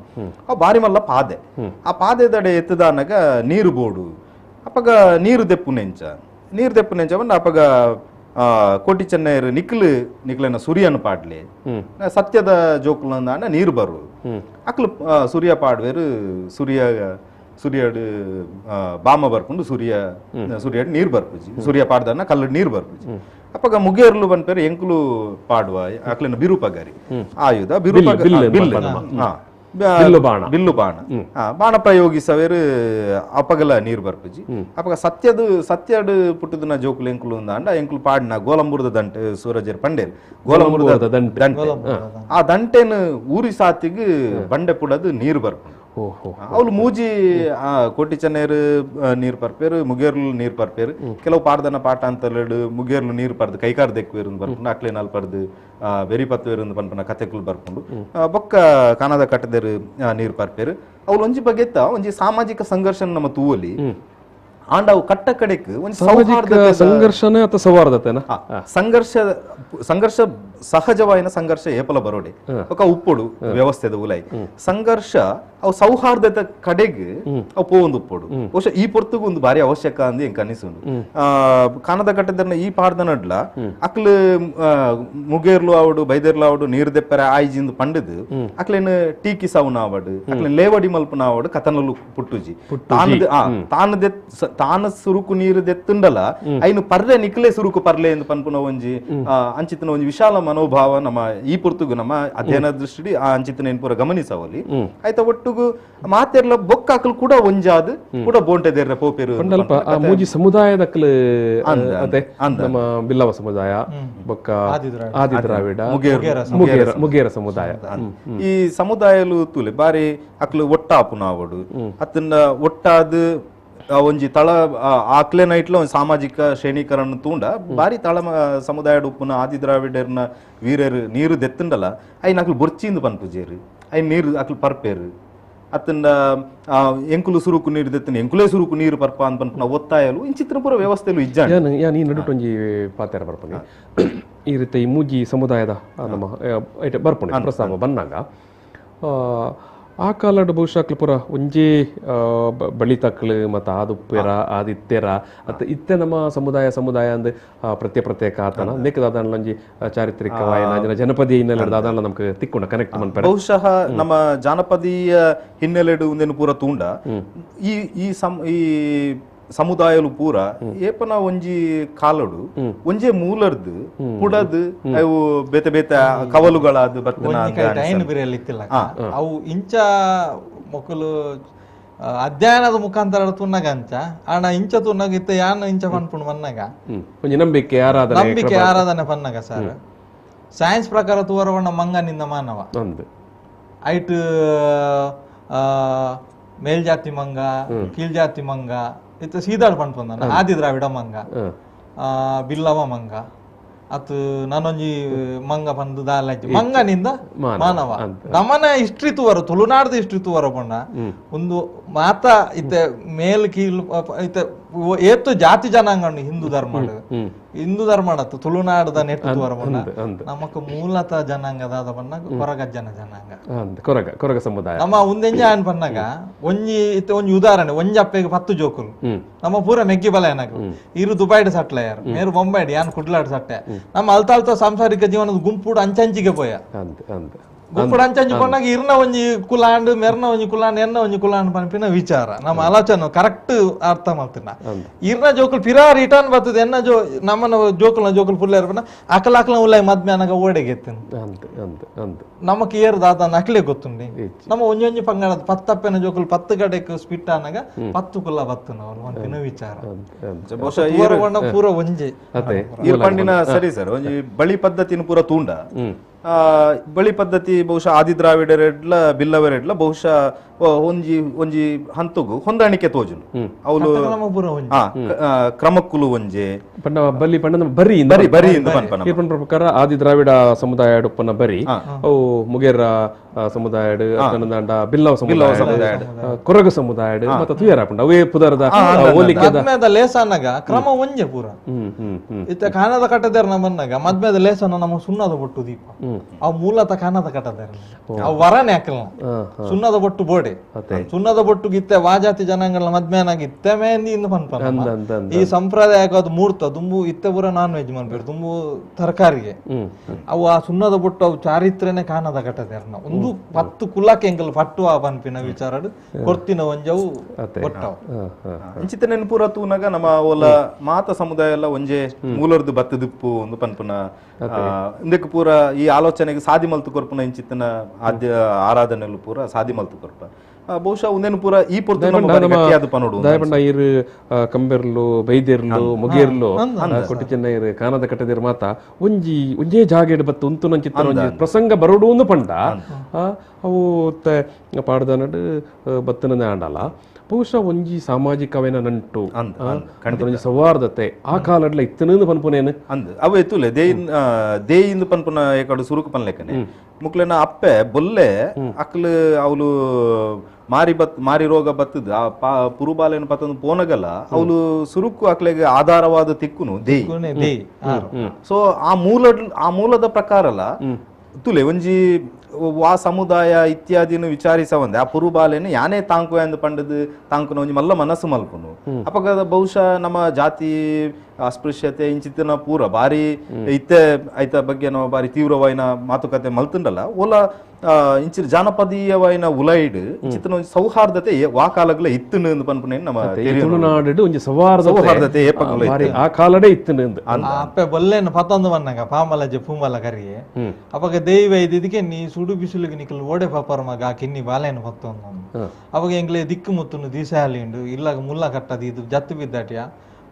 ಅವು ಬಾರಿ ಮಲ್ಲ ಪಾದೆ ಆ ಪಾದೆದಡೆ ಎತ್ತದಾನಗ ನೀರು ಬೋಡು ಅಪ್ಪಗ ನೀರು ದೆಪ್ಪುನೆಂಚ ಬಂದು ಅಪ್ಪಗ ಕೋಟಿ ಚೆನ್ನೈರ್ ನಿಕ್ಲೆನ ಸೂರ್ಯನ ಪಾಡ್ಲೆ ಸತ್ಯದ ಜೋಕುಲ ನೀರು ಬರು ಅಕ್ಲು ಸೂರ್ಯ ಪಾಡ್ವೇರು ಸೂರ್ಯಡ್ ಬಾಮ ಬರ್ಪುಂಡು ಸೂರ್ಯಡ್ ನೀರು ಬರ್ಪುಜಿ ಸೂರ್ಯ ಪಾಡ್ದನ್ನ ಕಲ್ಲಡ್ ನೀರು ಬರ್ಪುಜಿ ಅಪ್ಪಗ ಮುಗೇರ್ಲು ಬನ್ಪೇರು ಎಂಕುಲು ಪಾಡುವ ಅಕ್ಲೆನ ಬಿರುಪಗಾರಿ ಆಯುಧ ಬಿಲ್ಲು ಬಾಣ ಬಾಣ ಪ್ರಯೋಗಿಸವೇರು ಅಪ್ಪಗಲ ನೀರು ಬರ್ಪುಜಿ ಅಪ್ಪಗ ಸತ್ಯಡ್ ಪುಟ್ಟದನ ಜೋಕುಲು ಎಂಕುಲು ಎಂಕುಲು ಪಾಡಿನ ಗೋಲಂಬೂರ್ದ ದಂಟೆ ಸೂರಜರ್ ಪಂಡೇರು ಗೋಲಂಬೂರ್ದ ದಂಟೆ ಆ ದಂಟೆನು ಊರಿ ಸಾತಿಗ್ ಬಂಡೆ ಪುಡದು ನೀರು ಬರ್ಪುಂಡು ಅವ್ಲು ಮೂಜಿ ಕೋಟಿ ಚೆನ್ನೈರು ನೀರು ಪರ್ಪೇರು ಮುಗೇರ್ಲು ನೀರು ಪರ್ಪೇರು ಕೆಲವು ಪಾಡ್ದನ ಪಾಠ ಅಂತಲೇಡು ಮುಗೇರ್ಲು ನೀರು ಪರ್ದು ಕೈಕಾರ್ ದೆಕ್ವೇರು ಬರ್ಪುಂಡು ಅಕ್ಲೆ ನಾಲ್ ಪರ್ದು ಬೆರಿ ಪತ್ವೇರು ಪನ್ಪನ ಕಥೆಗಳು ಬರ್ಪುಂಡು ಬೊಕ್ಕ ಕಾನದ ಕಟ್ಟದೇರು ನೀರು ಪರ್ಪೇರು ಅವ್ಲು ಒಂಜಿ ಬಗೆತ್ತ ಒಂಜಿ ಸಾಮಾಜಿಕ ಸಂಘರ್ಷ ನಮ್ಮ ತೂವಲಿ ಆಂಡವು ಕಟ್ಟ ಕಡೆಕ್ ಒಂದು ಸಂಘರ್ಷನೇ ಅಥವಾ ಸೌಹಾರ್ದತೆನ ಸಂಘರ್ಷ ಸಹಜವಾಯಿನ ಸಂಘರ್ಷ ಏಪಲ ಬರೋಡೆ ఒక ಉಪ್ಪೊಡು ವ್ಯವಸ್ಥೆದ ಉಲೈ ಸಂಘರ್ಷ ಅವು ಸೌಹಾರ್ದತೆ ಕಡೆಗೆ ಅವು ಪೋವೊಂದು ಉಪ್ಪೊಡು ಬಹುಶಃ ಈ ಪೊರ್ತುಗು ಒಂದು ಬಾರಿ ಅವಶ್ಯಕ ಅಂದ್ ಎಂಕ್ ಅನಿಸುಂಡು ಕಾನದ ಕಟ್ಟದನ್ನ ಈ ಪಾಡ್ದನಡ್ಲ ಅಕ್ಲು ಮುಗೇರ್ಲು ಆವಡು ಬೈದೇರ್ಲು ಆವಡು ನೀರು ದೆಪ್ಪರೆ ಆಯ್ಜಿಂದು ಪಂಡದು ಅಕ್ಲೇನು ಟೀಕಿ ಸೌನ ಆವಡು ಅಕ್ಲೇನು ಲೇವಡಿ ಮಲ್ಪನ ಆವಡು ಕಥನಲು ಪುಟ್ಟುಜಿ ತಾನು ತಾನ ಸುರುಕು ನೀರು ದೆತ್ತುಂಡಲ ಐನು ಪರ್ರೆ ನಿಕ್ಲೆ ಸುರುಕು ಪರ್ಲೆ ಎಂದು ಪನ್ಪುನ ಒಂಜಿ ಅಂಚಿತ್ತಿನ ಒಂಜಿ ವಿಶಾಲ ಮನೋಭಾವ ನಮ್ಮ ಈ ಪುರ್ತುಗು ನಮ್ಮ ಅಧ್ಯಯನ ದೃಷ್ಟಿ ಆ ಅಂಚಿತ್ತಿನ ಏನ್ ಪೂರ ಗಮನಿಸವಲ್ಲಿ ಆಯ್ತ ಒಟ್ಟುಗು ಮಾತೆರ್ಲ ಬೊಕ್ಕಾಕಲ್ ಕೂಡ ಒಂಜಾದ್ ಕೂಡ ಬೋಂಟೆದೆರ್ರೆ ಪೋಪೆರು ಆ ಮೂಜಿ ಸಮುದಾಯದಕ್ಕಲು ಅದೇ ನಮ್ಮ ಬಿಲ್ಲವ ಸಮುದಾಯ ಬೊಕ್ಕ ಆದಿ ದ್ರಾವಿಡ ಮುಗೇರ ಸಮುದಾಯ ಈ ಸಮುದಾಯಲು ತೂಲೆ ಬಾರಿ ಅಕ್ಲು ಒಟ್ಟಾಪುನಾವಡು ಅತ್ತನ್ನ ಒಟ್ಟಾದ ಒಂಜಿ ತಳ ಆಕ್ಲೆ ನೈಟ್ಲ ಒಂಜಿ ಸಾಮಾಜಿಕ ಶ್ರೇಣೀಕರಣ ತೂಂಡ ಬಾರಿ ತಳ ಸಮುದಾಯ ಉಪ್ಪುನ ಆದಿ ದ್ರಾವಿಡರ್ನ ವೀರರು ನೀರು ದೆತ್ತುಂಡಲ ಐನ್ ಅಕ್ಲು ಬೊರ್ಚಿಂದು ಪನ್ಪುಜೇರು ಐನ್ ನೀರು ಅಕ್ಲು ಪರ್ಪೇರು ಅತ್ತಂಡ ಎಂಕುಲು ಸುರುಕು ನೀರು ದೆತ್ತನ ಎಂಕುಲೇ ಸುರುಕು ನೀರು ಪರ್ಪ ಅಂತ ಪನ್ಪುನ ಒತ್ತಾಯಲು ಇಂಚಿತ್ರ ಪೂರ ವ್ಯವಸ್ಥೆಲು ಇಜ್ಜಾಣ ಯಾನ್ ಈ ನಡುಟೊಂಜಿ ಪಾತೆರ ಬರ್ಪನೆ ಈ ರೀತಿ ಈ ಮೂಜಿ ಸಮುದಾಯದ ನಮ್ಮ ಬರ್ಪಣೆ ಪ್ರಸ್ತಾವ ಬಂದಾಗ ಆ ಕಾಲಡ್ ಬಹುಶಃ ಪುರ ಒಂಜೇ ಬಳಿತಕ್ಲು ಮತ್ತು ಆದುಪ್ಪೆರ ಆದಿತ್ಯರ ಅತ್ತ ಇತ್ತೆ ನಮ್ಮ ಸಮುದಾಯ ಅಂದ್ ಪ್ರತ್ಯೇಕ ಆತನ ನೆಕ್ಕದ ಒಂಜಿ ಚಾರಿತ್ರಿಕವಾಯಿನ ಜನಪದೀಯ ಹಿನ್ನೆಲೆ ಅದಾನ ನಮ್ಗೆ ತಿಕ್ಕೊಂಡ ಕನೆಕ್ಟ್ ಮಾಡ್ತಾರೆ ಬಹುಶಃ ನಮ್ಮ ಜಾನಪದೀಯ ಹಿನ್ನೆಲೆಡು ಒಂದೇನು ಪೂರ ತೂಂಡ ಈ ಸಮುದಾಯಲು ಪೂರ ಏಪನ ಒಂಜಿ ಕಾಲಡು ಒಂಜೇ ಮೂಲರ್ದು ಪುಡದ್ ಅವು ಬೇತೆ ಬೇತೆ ಕವಲುಗಳಾದ ಅವು ಇಂಚ ಮೊಕ್ಕಲು ಅಧ್ಯಯನದ ಮುಖಾಂತರ ತುನ್ನಗ ಅಂಚ ಆಣ ಇಂಚ ತುನ್ನಗ ಇತ್ತ ಯಾನ ಇಂಚ ಪನ್ಪುಣ್ ಬನ್ನಗ ನಂಬಿಕೆ ಆರಾಧನೆ ಪನ್ನಗ ಸರ್ ಸೈನ್ಸ್ ಪ್ರಕಾರ ತೂವರವಣ್ಣ ಮಂಗನಿಂದ ಮಾನವ ಐಟ್ ಮೇಲ್ಜಾತಿ ಮಂಗ ಕೀಳ್ಜಾತಿ ಮಂಗ ಇತ್ತ ಸೀದಾಡ್ ಪನ್ಪಂದ ಆದಿ ದ್ರಾವಿಡ ಮಂಗ ಬಿಲ್ಲವ ಮಂಗ ಅತ್ ನಾನೊಂಜಿ ಮಂಗ ಬಂದು ದಾಲಂಚಿ ಮಂಗನಿಂದ ಮಾನವ ನಮ್ಮನ ಹಿಸ್ಟ್ರಿ ತೂವರ ತುಳುನಾಡ್ದ ಹಿಸ್ಟ್ರಿ ತೂವರ ಪಂಡ ಒಂದು ಮಾತ ಇತ್ತೆ ಮೇಲ್ ಕೀಲ್ ಇತ್ತೆ ಏತ್ತು ಜಾತಿ ಜನಾಂಗ ಹಿಂದೂ ಧರ್ಮ ತುಳುನಾಡದ ನೆಟ್ಟು ತೂವರ ಪಂಡ ನಮಕ್ ಮೂಲತಃ ಜನಾಂಗದ ಪನ್ನ ಕೊರಗಜ್ಜನ ಜನಾಂಗ ಕೊರಗ ಸಮುದಾಯ ನಮ್ಮ ಒಂದೆಂಜ ಅನ್ ಪನ್ನಗ ಒಂಜಿ ಇತ್ತೆ ಒಂಜಿ ಉದಾಹರಣೆ ಒಂಜಿ ಅಪ್ಪೆಗೆ 10 ಜೋಕುಲು ನಮ್ಮ ಪೂರ ಮೆಗ್ಗಿ ಬಲ ಏನಕ ಇರು ದುಬೈಡ್ ಸಟ್ಲ ಯಾರು ಮೇರು ಬೊಂಬೈಡ್ ಯಾನ್ ಕುಡ್ಲಾಡ್ ಸಟ್ಟೆ ನಮ್ಮ ಅಲ್ತಾಳ್ತ ಸಾಂಸಾರಿಕ ಜೀವನದ ಗುಂಪುಡು ಅಂಚಂಚಿಗೆ ಪೋಯ ಗುಂಪುಡು ಅಂಚಂಚಿ ಪನ್ನಾಗ ಇರ್ನ ಒಂಜಿ ಕುಲಾಂಡ್ ಮೆರ್ನ ಒಂಜಿ ಕುಲಾಂಡ್ ಎನ್ನ ಒಂಜಿ ಕುಲಾಂಡ್ ಪನ್ಪಿನ ವಿಚಾರ ನಮ್ಮ ಆಲೋಚನೆ ಕರೆಕ್ಟ್ ಅರ್ಥ ಮಾಡ್ತೀನ ಇರ್ನ ಜೋಕುಲ್ ಪಿರಾ ರಿಟರ್ನ್ ಬರ್ತದೆ ಎನ್ನ ನಮ್ಮನ ಜೋಕುಲ್ ಪುಲ್ಲೇರ್ ಪನ್ನ ಅಕಲ ಉಲ್ಲಾಯ್ ಮದ್ಮ್ಯಾನಾಗ ಓಡೆಗೆತ್ತಿನ ನಮಕ್ ಏರ್ ದಾದ ಅಕ್ಲೆ ಗೊತ್ತುಂಡಿ ನಮ್ಮ ಒಂಜಿ ಪಂಗಡದ 10 ಅಪ್ಪೆನ ಜೋಕುಲ್ 10 ಕಡೆಕ್ ಸ್ಪಿಟ್ ಆನಾಗ 10 ಕುಲ್ಲ ಬತ್ತನ ಅವ್ರು ಪನ್ಪಿನ ವಿಚಾರ ಪೂರ ಒಂಜಿ ಪಂಡಿನ ಸರಿ ಸರ್ ಒಂಜಿ ಬಳಿ ಪದ್ಧತಿನ ಪೂರ ತೂಂಡ ಬಳಿ ಪದ್ಧತಿ ಬಹುಶಃ ಆದಿ ದ್ರಾವಿಡರೆಡ್ಲ ಬಿಲ್ಲವರೆಡ್ಲ ಬಹುಶಃ ಒಂಜಿ ಹಂತಗು ಹೊಂದಾಣಿಕೆ ತೋಜುನು ಅವಳು ಕ್ರಮಕ್ಕುಲು ಒಂಜೆ ಬಲ್ಲಿ ಪಂಡ ಬರಿ ಪ್ರಕಾರ ಆದಿ ದ್ರಾವಿಡ ಸಮುದಾಯ ಉಪ್ಪನ ಬರಿ ಅವು ಮುಗೇರ ಸಮುದಾಯ ಬಿಲ್ಲವ ಸಮುದಾಯ ಕೊರಗ ಸಮುದಾಯ ಮತ್ತೆ ತುಯರ ಪಂಡ ಅವೇ ಪುದರದ ಹೋಲಿಕೆದ ಲೇಸನಾಗ ಕ್ರಮ ಒಂಜೆ ಪೂರ ಇತ್ತ ಕಾನದ ಕಟ್ಟದೇರ ನಮ್ಮನ್ನಾಗ ಮದ್ಮೇದ ಲೇಸನ ನಮ್ಮ ಸುಣ್ಣದ ಬೊಟ್ಟು ದೀಪ ಅವು ಮೂಲತಃ ಕಾನದ ಕಟ್ಟದೇರ ಅವು ವರನೆ ಹಾಕಲ್ಲ ಸುಣ್ಣದ ಬೊಟ್ಟು ಬೋಡೆ ಸುಣ್ಣದ ಬೊಟ್ಟು ಇತ್ತೆ ವಾಜಾತಿ ಜನಾಂಗಗಳ ಮದ್ಮೇನಾಗ ಇತ್ತೆ ಮೇಂದಿ ಇಂದು ಪನ್ಪ ಈ ಸಂಪ್ರದಾಯಕ್ಕೆ ಅದು ಮೂರ್ತ ದುಂಬು ಇತ್ತೆ ಪೂರ ನಾನ್ ವೆಜ್ ಮನ್ಬೇರು ದುಂಬು ತರಕಾರಿಗೆ ಅವು ಆ ಸುಣ್ಣದ ಬೊಟ್ಟು ಅವು ಚಾರಿತ್ರ್ಯನೇ ಕಾನದ ಕಟ್ಟದೇರ ಒಂದು 10 ಕುಲಕ್ಕೆ ಎಂಕಲ್ ಪಟ್ಟುವ ಪನ್ಪಿನ ವಿಚಾರ ಕೊರ್ತಿನ ಒಂಜವು ಕೊಟ್ಟವು ಅಂಚಿತ ನೆನಪುರ ತೂನಾಗ ನಮ್ಮ ಓಲ ಮಾತ ಸಮುದಾಯ ಎಲ್ಲ ಒಂಜೆ ಮೂಲರ್ದು ಬತ್ತದಿಪ್ಪು ಒಂದು ಪನ್ಪುನ ಇಂದಕ್ಕೆ ಪೂರ ಈ ಆಲೋಚನೆಗೆ ಸಾದಿ ಮಲ್ತು ಕೊರ್ಪುನ ಇಂಚಿತ್ತನ ಆರಾಧನೆಲು ಪೂರ ಸಾದಿ ಮಲ್ತು ಕೊರ್ಪ ಬಹುಶಃ ಒಂದೇನು ಪೂರ ಈ ಪುರ್ದ ಇರು ಕಂಬೆರ್ಲು ಬೈದೇರ್ಲು ಮುಗೇರ್ಲು ಕೊಟ್ಟಿ ಚೆನ್ನೈರು ಕಾನದ ಕಟ್ಟದಿರ್ ಮಾತ ಒಂಜೇ ಜಾಗೆಡ್ ಬತ್ತು ಉಂತು ನಂಚಿತ್ತ ಒಂಜಿ ಪ್ರಸಂಗ ಬರೋಡು ಒಂದು ಪಂಡ ಅವು ಪಾಡ್ದ ನಡು ಬತ್ತನೇ ಆಂಡಲ್ಲ ಬಹುಶಃ ಒಂಜಿ ಸಾಮಾಜಿಕವೇನ ನಂಟು ಒಂಜಿ ಸೌಹಾರ್ದತೆ ಆ ಕಾಲಡ್ಲ ಇತ್ತನೇನು ಪನ್ಪುನೇನು ಅವು ಎತ್ತುಲೆ ದೇಯಿಂದ ಪನ್ಪುನ ಏಕಡು ಸುರುಕು ಪನ್ಲೆಕ್ಕನೆ ಮುಕ್ಲೆನ ಅಪ್ಪೆ ಬೊಲ್ಲೆ ಅಕ್ಲು ಅವಳು ಮಾರಿ ರೋಗ ಬತ್ತದ ಪುರುಬಾಲೇನು ಪತ್ತೊಂದು ಪೋನಗಲ್ಲ ಅವಳು ಸುರುಕು ಅಕ್ಲೆಗೆ ಆಧಾರವಾದ ತಿಕ್ಕುನು ದೇಯಿ ಸೊ ಆ ಮೂಲದ ಪ್ರಕಾರ ಅಲ್ಲ ತುಲೆ ಒಂಜಿ ವಾ ಸಮುದಾಯ ಇತ್ಯಾದಿನು ವಿಚಾರಿಸವಂದೆ ಆ ಪುರುಬಾಲೆನು ಯಾನೇ ತಾಂಕು ಎಂದು ಪಂಡದು ತಾಂಕುನ ಒಂಜಿ ಮಲ್ಲ ಮನಸ್ಸು ಮಲ್ಪುನು ಅಪಗ ಬಹುಶಃ ನಮ್ಮ ಜಾತಿ ಅಸ್ಪೃಶ್ಯತೆ ಇಂಚಿತ್ತಿನ ಪೂರ ಬಾರಿ ಇತ್ತೆ ಐತ ಬಗ್ಗೆ ನಾವು ಬಾರಿ ತೀವ್ರವಾಯಿನ ಮಾತುಕತೆ ಮಲ್ತುಂಡಲ್ಲ ಓಲ ಇಂಚಿನ ಜಾನಪದೀಯವಾಯಿನ ಉಲೈಡ್ ಇಂಚಿನ ಸೌಹಾರ್ದತೆ ವಾಕಾಲಗ್ಲ ಇತ್ತುನು ಎಂದು ಪನ್ಪುನೆ ನಮ್ಮ ತುಳುನಾಡು ಒಂಜಿ ಸೌಹಾರ್ದತೆ ಆ ಕಾಲಡೆ ಇತ್ತುನು ಅಪ್ಪೆ ಬೊಲ್ಲೆನು ಪತ್ತೊಂದು ಬನ್ನಗ ಪಾಮಲಜೆ ಪೂಮಲ ಕರಿಯೆ ಅವಾಗ ದೈವ ಇದಕ್ಕೆ ನೀ ಸುಡು ಬಿಸಿಲಿಗೆ ನಿಕಲ್ ಓಡೆ ಪಾಪರ ಮಗ ಆ ಕಿನ್ನಿ ಬಾಲೆನು ಪತ್ತೊಂದು ಅವಾಗ ಎಂಗ್ಲೆ ದಿಕ್ಕು ಮುತ್ತುನು ದೀಸಾಲಿಂಡು ಇಲ್ಲ ಮುಲ್ಲ ಕಟ್ಟದು ಇದು ಜತ್ತು ಬಿದ್ದಾಟಿಯ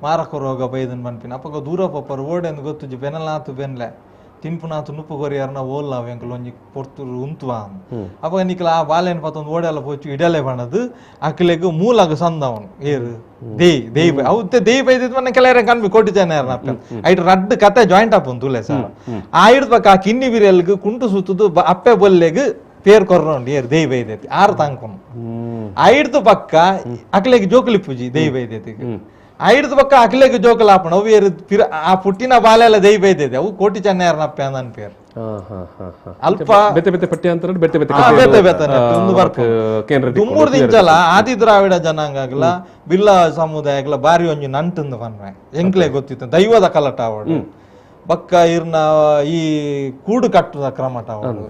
ಮಾರಕ ರೋಗ ಬೈದನ್ ಬನ್ಪಿನ ಅಪ್ಪಗ ದೂರ ಪಪ್ಪರು ಓಡೆ ಎಂದು ಗೊತ್ತು ಬೆನಲಾತು ಬೆನ್ಲೆ ತಿನ್ಪುನಾತು ನುಪ್ಪು ಕೊರಿಯಾರನ ಓಲ್ಲ ಎಂಕಲ್ ಒಂಜಿ ಪೊರ್ತುರು ಉಂತುವ ಅವಾಗ ನಿಕಲ ಆ ಬಾಲೆನ್ ಪತ್ತೊಂದು ಓಡೆಲ್ಲ ಪೋಚು ಇಡಲೆ ಬಣ್ಣದು ಅಕ್ಲೆಗ್ ಮೂಲಾಗ ಸಂದವನು ಏರು ದೇಯ್ ಅವತ್ತೆ ದೇಯ್ ಬೈದಿದ್ ಮನ್ನ ಕೆಲವರ ಕನ್ಬಿ ಕೊಟ್ಟಿದ್ದೇನೆ ಐಟ್ ರಡ್ಡು ಕತೆ ಜಾಯಿಂಟ್ ಆಪನ್ ತುಲೆ ಸರ್ ಆ ಹಿಡ್ದು ಪಕ್ಕ ಆ ಕಿನ್ನಿ ಬಿರಿಯಲ್ಗ್ ಕುಂಟು ಸುತ್ತದು ಅಪ್ಪೆ ಬೊಲ್ಲೆಗ್ ಪೇರ್ ಕೊರ್ರೋಂಡು ಏರು ದೇಯ್ ಬೈದೈತಿ ಆರು ತಾಂಕೊನು ಆ ಹಿಡ್ದು ಪಕ್ಕ ಅಕ್ಲೆಗ್ ಜೋಕುಲಿ ಪೂಜಿ ದೇಯ್ ಬೈದೈತಿ ಐದು ಪಕ್ಕ ಅಕ್ಲೆಗ್ ಜೋಕಲಾಪಣ ಅವು ಏರು ಆ ಪುಟ್ಟಿನ ಬಾಲೆಲ್ಲ ದೈ ಬೈದಿದೆ ಅವು ಕೋಟಿ ಚೆನ್ನಯ್ಯನಪ್ಪ ಅಂದನ್ ಪೇರು ಅಲ್ಪ ತುಮ್ಮೂರ್ ದಿಂಚಲ ಆದಿ ದ್ರಾವಿಡ ಜನಾಂಗಲ ಬಿಲ್ಲ ಸಮುದಾಯಗಳ ಬಾರಿ ಒಂಜಿ ನಂಟಂದು ಪನ್ವೆ ಎಂಕ್ಲೆ ಗೊತ್ತಿತ್ತು ದೈವದ ಕಲಟ ಅವಳು ಬಕ್ಕ ಇರ್ನ ಈ ಕೂಡು ಕಟ್ಟುದ ಕ್ರಮಟ ಅವಳು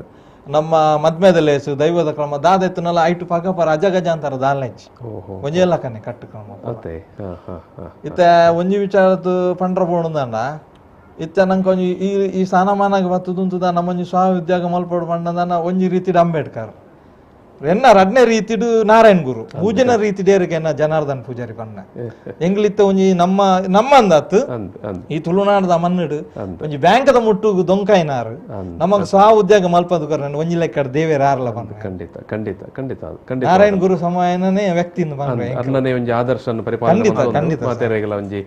ನಮ್ಮ ಮದ್ಮೆದಲ್ಲಿ ದೈವದ ಕ್ರಮ ದಾದೆತ್ತನಲ್ಲ ಐಟು ಪಗಪರ ಅಜಗಜ ಅಂತಾರ ದಾಲ್ನೆಚ್ಚಿ ಒಂಜೆಲ್ಲ ಕನೆ ಕಟ್ಟು ಕ್ರಮ ಇತ್ತ ಒಂಜಿ ವಿಚಾರದ್ದು ಪಂಡ್ರ ಬೋಣದಂಡ ಇತ್ತ ನಂಗೆ ಒಂಜಿ ಈ ಸ್ಥಾನಮಾನಾಗ ಬತ್ತದುಂತದ ನಮ್ಮೊಂಜಿ ಸ್ವ ಉದ್ಯೋಗ ಮಲ್ಪಡು ಪಂಡದನ ಒಂಜಿ ರೀತಿಡ್ ಅಂಬೇಡ್ಕರ್ ಎನ್ನ ರಡ್ನೆ ರೀತಿಡು ನಾರಾಯಣ್ ಗುರು ಪೂಜನ ರೀತಿ ಡೇರಿಗೆ ಎನ್ನ ಜನಾರ್ದನ್ ಪೂಜಾರಿ ಪಣ್ಣ ಎಂಗ್ಲಿತ್ತ ಒಂಜಿ ನಮ್ಮ ಅಂದತ್ ಈ ತುಳುನಾಡದ ಮನ್ನುಡು ಒಂಜಿ ಬ್ಯಾಂಕದ ಮುಟ್ಟು ದೊಂಕಾಯಿನಾರು ನಮಗ್ ಸ್ವ ಉದ್ಯೋಗ ಮಲ್ಪದು ಕರ್ನ ಒಂಜಿ ಲೆಕ್ಕ ದೇವೇರ ಆರ್ಲ ಬಂದ ಖಂಡಿತ ಖಂಡಿತ ಖಂಡಿತ ನಾರಾಯಣ್ ಗುರು ಸಮಯನೇ ವ್ಯಕ್ತಿಯಿಂದ ಬಂದ್ರೆ ಅರ್ನನೆ ಒಂಜಿ ಆದರ್ಶ ಪರಿಪಾಲನೆ ಒಂಜಿ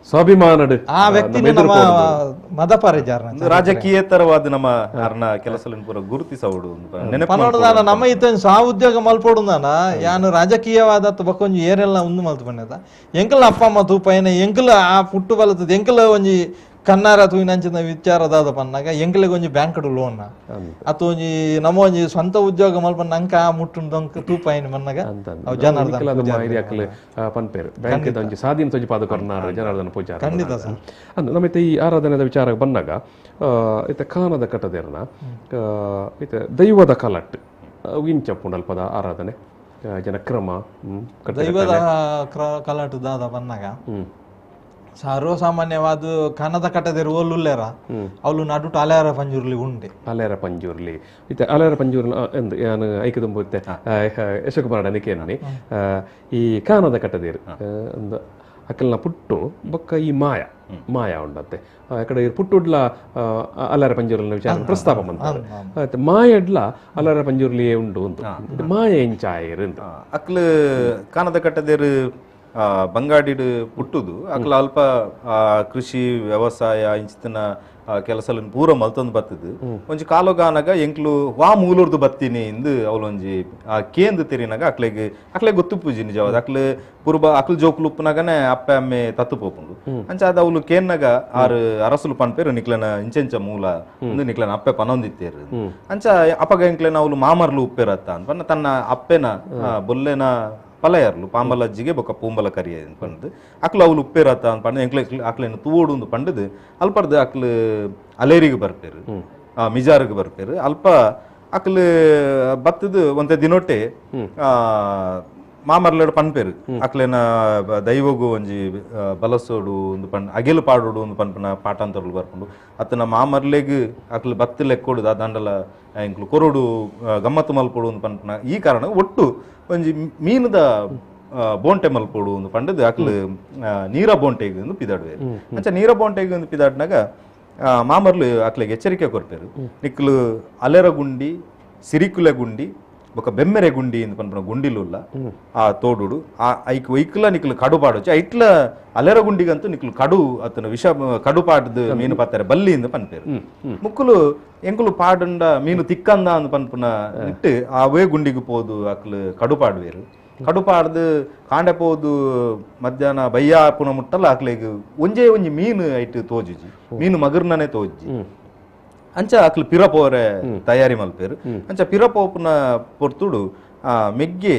ಸ್ವಾಭಿಮಾನಡು ಆ ವ್ಯಕ್ತಿ ಮದ ಪರಿಜಾರ ರಾಜಕೀಯೇತರವಾದ ನಮ್ಮ ಅರ್ನ ಕೆಲಸలను ಪೂರ ಗುರುತಿಸವಡು ಪನೋಡದಾನ ನಮ್ಮ ಇತ್ತ ಸ್ವ ಉದ್ಯೋಗ ಮಲ್ಪಡುದಾನ ಯಾನು ರಾಜಕೀಯವಾದ ಬಕ್ಕೊಂಜಿ ಏರೆಲ್ಲ ಉಂದು ಮಲ್ತು ಬಂದದ ಎಂಕಲ್ ಅಪ್ಪ ಅಮ್ಮ ತೂಪೈನ ಎಂಕಲ್ ಆ ಪುಟ್ಟು ಬಲತದ ಎಂಕಲ್ ಒಂಜಿ ಕನ್ನಾರ ತೂಯಿನಂಚಿನ ವಿಚಾರದಾದ ಪನ್ನಾಗ ಎಂಕಲಿಗೆ ಒಂಜಿ ಬ್ಯಾಂಕ್ ಲೋನ್ ಅತ್ತು ಒಂಜಿ ನಮ್ಮ ಒಂಜಿ ಸ್ವಂತ ಉದ್ಯೋಗ ಮಲ್ಪನ್ನ ಅಂಕ ಮುಟ್ಟು ದೊಂಕ ತೂಪಾಯಿನ ಮನ್ನಾಗ ಅವು ಜನಾರ್ದನ ಪನ್ಪೇರು ಬ್ಯಾಂಕ್ ಒಂಜಿ ಸಾಧೀನ ತೊಂಜಿ ಪಾದ ಕೊರ್ನಾರ ಜನಾರ್ದನ ಪೂಜಾರ ಖಂಡಿತ ಸರ್ ಅಂದ್ರೆ ನಮ್ಮತ್ತೆ ಈ ಆರಾಧನೆದ ವಿಚಾರ ಬಂದಾಗ ಇತ್ತ ಕಾನದ ಕಟ್ಟದೇರ್ನ ಇತ್ತ ದೈವದ ಕಲಟ್ ಇಂಚಪ್ಪುಂಡು ಅಲ್ಪದ ಆರಾಧನೆ ಜನಕ್ರಮ ದೈವದ ಕಲಾಟು ದಾದ ಬಂದಾಗ ಸರ್ವಸಾಮಾನ್ಯವಾದ ಕನ್ನದ ಕಟ್ಟದಿರು ಓಲುಲ್ಲೇರ ಅವಳು ನಡು ಅಲೆಯರ ಪಂಜುರ್ಲಿ ಉಂಡೆ ಅಲೆಯರ ಪಂಜುರ್ಲಿ ಇತ್ತೆ ಅಲೆಯರ ಪಂಜುರ್ಲಿ ಎಂದು ನಾನು ಐಕದುಂಬುತ್ತೆ ಯಶಕುಮಾರ ನಿಕೇನಿ ಈ ಕಾನದ ಕಟ್ಟದಿರು ಅಕ್ಕಲ್ನ ಪುಟ್ಟು ಬೊಕ್ಕ ಈ ಮಾಯ ಉಂಡತ್ತೆ ಅಕಡೆ ಪುಟ್ಟುಡ್ಲ ಅಲರ ಪಂಜುರ್ಲಿನ ವಿಚಾರ ಪ್ರಸ್ತಾಪ ಮಾಡ್ತಾರೆ ಮಾಯಡ್ಲ ಅಲರ ಪಂಜುರ್ಲಿ ಉಂಡು ಅಂತ ಮಾಯ ಎಂಚಾಯರು ಅಕ್ಲು ಕಾನದ ಕಟ್ಟದೇರು ಬಂಗಾಡಿಡು ಪುಟ್ಟುದು ಅಕ್ಲ ಅಲ್ಪ ಕೃಷಿ ವ್ಯವಸಾಯ ಇಂಚಿನ ಕೆಲಸలను ಪೂರ ಮಲ್ತೊಂದು ಬತ್ತದು ಒಂಜಿ ಕಾಲೋಗಾನಗ ಎಂಕ್ಲು ವಾ ಮೂಲುರ್ದು ಬತ್ತೀನಿ ಇಂದು ಅವಲೊಂಜಿ ಕೇಂದು ತೆರಿನಾಗ ಅಕ್ಲೆಗ್ ಗೊತ್ತು ಪೂಜಿ ನಿಜವಾದ ಅಕ್ಲು ಪೂರ್ವ ಅಕ್ಲು ಜೋಕ್ಲು ಉಪ್ಪುನಾಗನೆ ಅಪ್ಪ ಅಮ್ಮೆ ತತ್ತು ಪೋಪುಂಡು ಅಂಚ ಅದ ಅವಳು ಕೇನ್ನಾಗ ಆರು ಅರಸುಲು ಪನ್ಪೇರು ನಿಕ್ಲನ ಇಂಚೆಂಚ ಮೂಲ ಒಂದು ನಿಕ್ಲನ ಅಪ್ಪೆ ಪನೊಂದಿತ್ತೇರು ಅಂಚ ಅಪ್ಪಗ ಎಂಕ್ಲೆನ ಅವಳು ಮಾಮರ್ಲು ಉಪ್ಪೇರತ್ತ ಅಂತ ತನ್ನ ಅಪ್ಪೆನ ಬೊಲ್ಲೆನ ಪಲಯರ್ಲು ಪಾಂಬಲಜ್ಜಿಗೆ ಬೊಕ್ಕ ಪೂಂಬಲ ಕರಿಯ ಪಂಡು ಅಕ್ಲು ಅವಳು ಉಪ್ಪೇರತ್ತ ಅಂತ ಪಂಡು ಎಂಕ್ಲೆ ಅಕ್ಲೇನು ತೂವೋಡು ಒಂದು ಪಂಡದು ಅಲ್ಪರ್ದು ಅಕ್ಲು ಅಲೇರಿಗೆ ಬರ್ಪೇರು ಮಿಜಾರಿಗೆ ಬರ್ಪೇರು ಅಲ್ಪ ಅಕ್ಲು ಬತ್ತದು ಒಂತೆ ದಿನೊಟ್ಟೆ ಮಾಮರ್ಲೆಡು ಪನ್ಪೇರು ಅಕ್ಲೇನ ದೈವಗು ಒಂಜಿ ಬಲಸೋಡು ಒಂದು ಪಂಡ್ ಅಗೆಲು ಪಾಡೋಡು ಒಂದು ಪನ್ಪನ ಪಾಠಾಂತರಗಳು ಬರ್ಕೊಂಡು ಅತ್ತನ ಮಾಮರ್ಲೆಗ್ ಅಕ್ಲು ಬತ್ತು ಲೆಕ್ಕೋಡು ದಂಡಲ ಇಂಕ್ಲು ಕೊರೋಡು ಗಮ್ಮತ್ತು ಮಲ್ಪೋಡು ಒಂದು ಪನ್ಪನ ಈ ಕಾರಣ ಒಟ್ಟು ಒಂಜಿ ಮೀನದ ಬೋಂಟೆ ಮಲ್ಪೋಡು ಒಂದು ಪಂಡದು ಅಕ್ಲು ನೀರ ಬೋಂಟೆಗೆ ಒಂದು ಪಿದಾಡುವೆ ಅಂಚ ನೀರ ಬೋಂಟೆಗೆ ಒಂದು ಪಿದಾಡ್ನಾಗ ಮಾಮರ್ಲು ಅಕ್ಲೆಗೆ ಎಚ್ಚರಿಕೆ ಕೊರ್ಪೇರು ನಿಕ್ಲು ಅಲೆರ ಗುಂಡಿ ಸಿರಿಕುಲೆ ಗುಂಡಿ ఒక బెమ్మెరె గుండి ఇందు పన్పన గుండిలుల్ల ఆ తోడు ఆ ఐకు వైకుల నికులు కడు పాడొచ్చు ఐట్ల అలెర గుండిగంతు నికులు కడు అతను విష కడు పాడదు మీను పత్తారు బల్లి ఇందు పన్పేరు ముక్కులు ఎంకులు పాడుండ మీను తిక్కందా అందు పన్పున నిట్టు అవే గుండికి పోదు అక్కలు కడు పాడువేరు కడు పాడదు కాండ పోదు మధ్యాహ్న బయ్యా పున ముట్టల అక్కలేగు ಒಂಜೇ ಒಂಜಿ ಮೀನು ಐಟು ತೋಜುಜಿ ಮೀನು ಮಗರ್ನನೆ ತೋಜಿ ಅಂಚ ಅಕ್ಲು ಪಿರಪೋರೆ ತಯಾರಿ ಮಲ್ಪೇರು ಅಂಚ ಪಿರಪೋಪುನ ಪೊರ್ತುಡು ಮೆಗ್ಗೆ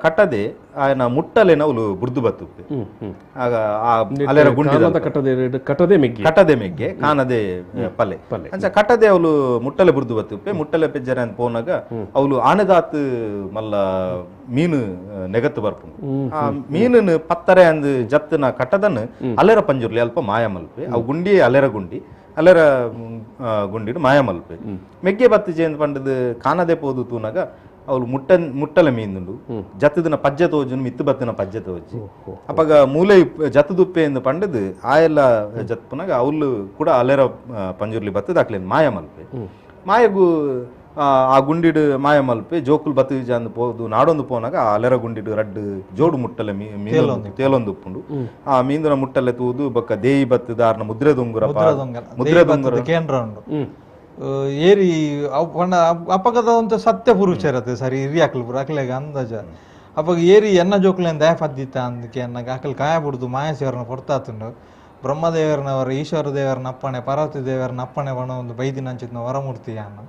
ಕಟ್ಟದೆ ఆయన ಮುಟ್ಟಲೇನ ಅವಳು ಬುರ್ದು ಬತ್ತುಪ್ಪೆ ಆಗ ಆ ಅಲೆರ ಗುಂಡಿ ಕಟ್ಟದೆ ಮೆಗ್ಗೆ ಕಟ್ಟದೆ ಮೆಗ್ಗೆ ಕಾಣದೆ ಪಲ್ಲೆ ಅಂಚ ಕಟ್ಟದೆ ಅವಳು ಮುಟ್ಟಲೆ ಬುರ್ದು ಬತ್ತುಪ್ಪೆ ಮುಟ್ಟಲೆ ಪೆಜ್ಜರೆ ಅಂತ ಪೋನಾಗ ಅವಳು ಆನೆದಾತ್ ಮಲ್ಲ ಮೀನು ನೆಗತ್ತು ಬರ್ಪುಂಡು ಆ ಮೀನು ಪತ್ತರೆ ಅಂದ್ ಜತ್ತನ ಕಟ್ಟದನ್ನು ಅಲೆರ ಪಂಜುರ್ಲಿ ಅಲ್ಪ ಮಾಯ ಮಲ್ಪೆ ಅವು ಗುಂಡಿ ಅಲೆರ ಗುಂಡಿ ಅಲೆರ ಗುಂಡಿಡು ಮಾಯ ಮಲ್ಪೆ ಮೆಗ್ಗೆ ಬತ್ತಿಜೆ ಅಂತ ಪಂಡದು ಕಾಣದೆ ಪೋದು ತೂನಾಗ ಅವಳು ಮುಟ್ಟಲ ಮೀನುಂಡು ಜತ್ತದಿನ ಪಜ್ಜೆ ತೋಜುನು ಮಿತ್ತು ಬತ್ತಿನ ಪಜ್ಜೆ ತೋಜಿ ಅಪ್ಪಗ ಮೂಲೆ ಜತ್ತದುಪ್ಪೆ ಎಂದು ಪಂಡದು ಆಯೆಲ್ಲ ಜತ್ಪುನಾಗ ಅವಳು ಕೂಡ ಅಲೆರ ಪಂಜುರ್ಲಿ ಬತ್ತದ ಅಕ್ಲೇನು ಮಾಯ ಮಲ್ಪೆ ಮಾಯಗು ಆ ಗುಂಡಿಡು ಮಾಯ ಮಲ್ಪೆ ಜೋಕುಲ್ ಬತ್ತಿಜ ಅಂದು ಪೋದು ನಾಡೊಂದು ಪೋನಾಗ ಆ ಅಲೆರ ಗುಂಡಿಡು ರಡ್ಡು ಜೋಡು ಮುಟ್ಟಲೆ ತೇಲೊಂದು ಉಪ್ಪುಂಡು ಆ ಮೀನುನ ಮುಟ್ಟಲೆ ತೂದು ಬೊಕ್ಕ ದೇಯಿ ಬತ್ತದ ಆರ್ನ ಮುದ್ರೆ ದುಂಗುರ ಕೇಂದ್ರ ಉಂಡು ಏರಿ ಅಪಗದ ಒಂದು ಸತ್ಯ ಪುರುಷ ಇರತ್ತೆ ಸರಿ ಹಿರಿಯಾಕ್ಲು ಪುರ ಅಕ್ಲೆಗ ಅಂದಾಜ ಅಪ್ಪಗ ಏರಿ ಎನ್ನ ಜೋಕ್ಲೇನ್ ದಯ ಪದ್ದಿತ್ತ ಅಂದಕ್ಕೆ ಎನ್ನ ಅಕಲ್ ಕಾಯ ಬಿಡುದು ಮಾಯಸೇವರನ್ನ ಕೊಡ್ತಾತುಂಡು ಬ್ರಹ್ಮದೇವರನವರ ಈಶ್ವರ ದೇವರನ ಅಪ್ಪಣೆ ಪಾರ್ವತಿ ದೇವರನ ಅಪ್ಪಣೆ ಬಣ ಒಂದು ಬೈದಿನ ಅಂಚಿತ್ನ ವರಮೂರ್ತಿ ಅನ್ನ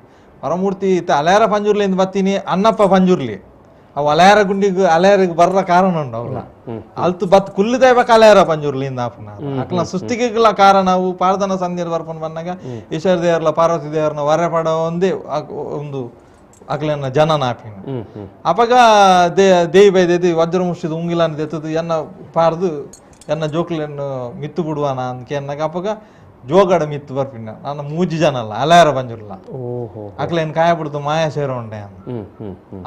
ವರಮೂರ್ತಿ ಇತ್ತ ಅಲೆಯರ ಪಂಜುರ್ಲಿಂದ ಬತ್ತೀನಿ ಅನ್ನಪ್ಪ ಪಂಜುರ್ಲಿ ಅವು ಅಲೆಯರ ಗುಂಡಿಗೆ ಅಲೆಯರಿಗೆ ಬರ್ರ ಕಾರಣ ಉಂಡು ಅವ್ಲ ಅಲ್ತು ಬತ್ ಕುಲ್ಲು ದೈವಕ ಅಲೆಯರ ಪಂಜುರ್ಲಿಂದ ಆಪನ ಅಕ್ಲ ಸೃಷ್ಟಿಗೆಗಳ ಕಾರಣ ಅವು ಪಾರ್ದನ ಸಂಧಿಯಲ್ಲಿ ಬರ್ಪನ್ ಬಂದಾಗ ಈಶ್ವರ ದೇವರ್ಲ ಪಾರ್ವತಿ ದೇವರನ ವರ ಪಡ ಒಂದೇ ಒಂದು ಅಕ್ಲನ್ನ ಜನನ ಆಪಿನ ಅಪಗ ದೇವಿ ಬೈದೇದಿ ವಜ್ರ ಮುಷ್ಟಿದ ಉಂಗಿಲನ್ನ ದೆತ್ತದು ಎನ್ನ ಪಾರ್ದು ಎನ್ನ ಜೋಕ್ಲೆನ್ನು ಮಿತ್ತು ಬಿಡುವಾನ ಅಂದ್ಕೆ ಎನ್ನಾಗ ಅಪಗ ಜೋಗಡ ಮಿತ್ತು ಬರ್ಪಿನ ನಾನು ಮೂಜಿ ಜನ ಅಲ್ಲ ಅಲೆಯರ ಪಂಜುರ್ಲ ಅಕ್ಲೇನ್ ಕಾಯ ಬಿಡ್ತು ಮಾಯ ಸೇರ ಉಂಡೆ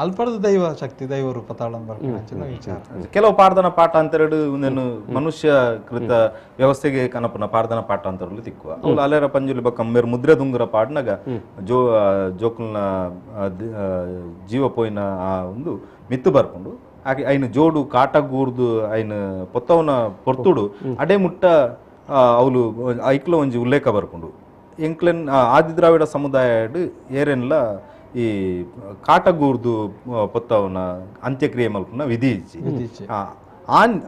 ಅಲ್ಲಿ ಪಡೆದು ದೈವ ಶಕ್ತಿ ದೈವ ರೂಪ ತಾಳನ್ ಬರ್ಪಿನ ಚಿನ್ನ ವಿಚಾರ ಕೆಲವು ಪಾರ್ದನ ಪಾಠ ಅಂತೆರಡು ಒಂದೇನು ಮನುಷ್ಯ ಕೃತ ವ್ಯವಸ್ಥೆಗೆ ಕನಪನ ಪಾರ್ದನ ಪಾಠ ಅಂತರಲು ತಿಕ್ಕುವ ಅವಳು ಅಲೆರ ಪಂಜುಲಿ ಬಕ್ಕಂಬೇರು ಮುದ್ರೆ ದುಂಗುರ ಪಾಡ್ನಾಗ ಜೋಕುಲ್ನ ಜೀವ ಪೋಯಿನ ಆ ಒಂದು ಮಿತ್ತು ಬರ್ಕೊಂಡು ಹಾಗೆ ಐನು ಜೋಡು ಕಾಟಗೂರ್ದು ಐನು ಪೊತ್ತವನ ಪೊರ್ತುಡು ಅಡೆ ಮುಟ್ಟ ಅವಳು ಐಕ್ಲ ಒಂಜಿ ಉಲ್ಲೇಖ ಬರ್ಕೊಂಡು ಎಂಕ್ಲೆನ್ ಆದಿದ್ರಾವಿಡ ಸಮುದಾಯ ಏರೆನ್ಲ ಈ ಕಾಟಗೂರ್ದು ಪೊತ್ತವನ ಅಂತ್ಯಕ್ರಿಯೆ ಮಲ್ಪನ ವಿಧಿ ಇಚ್ಚಿ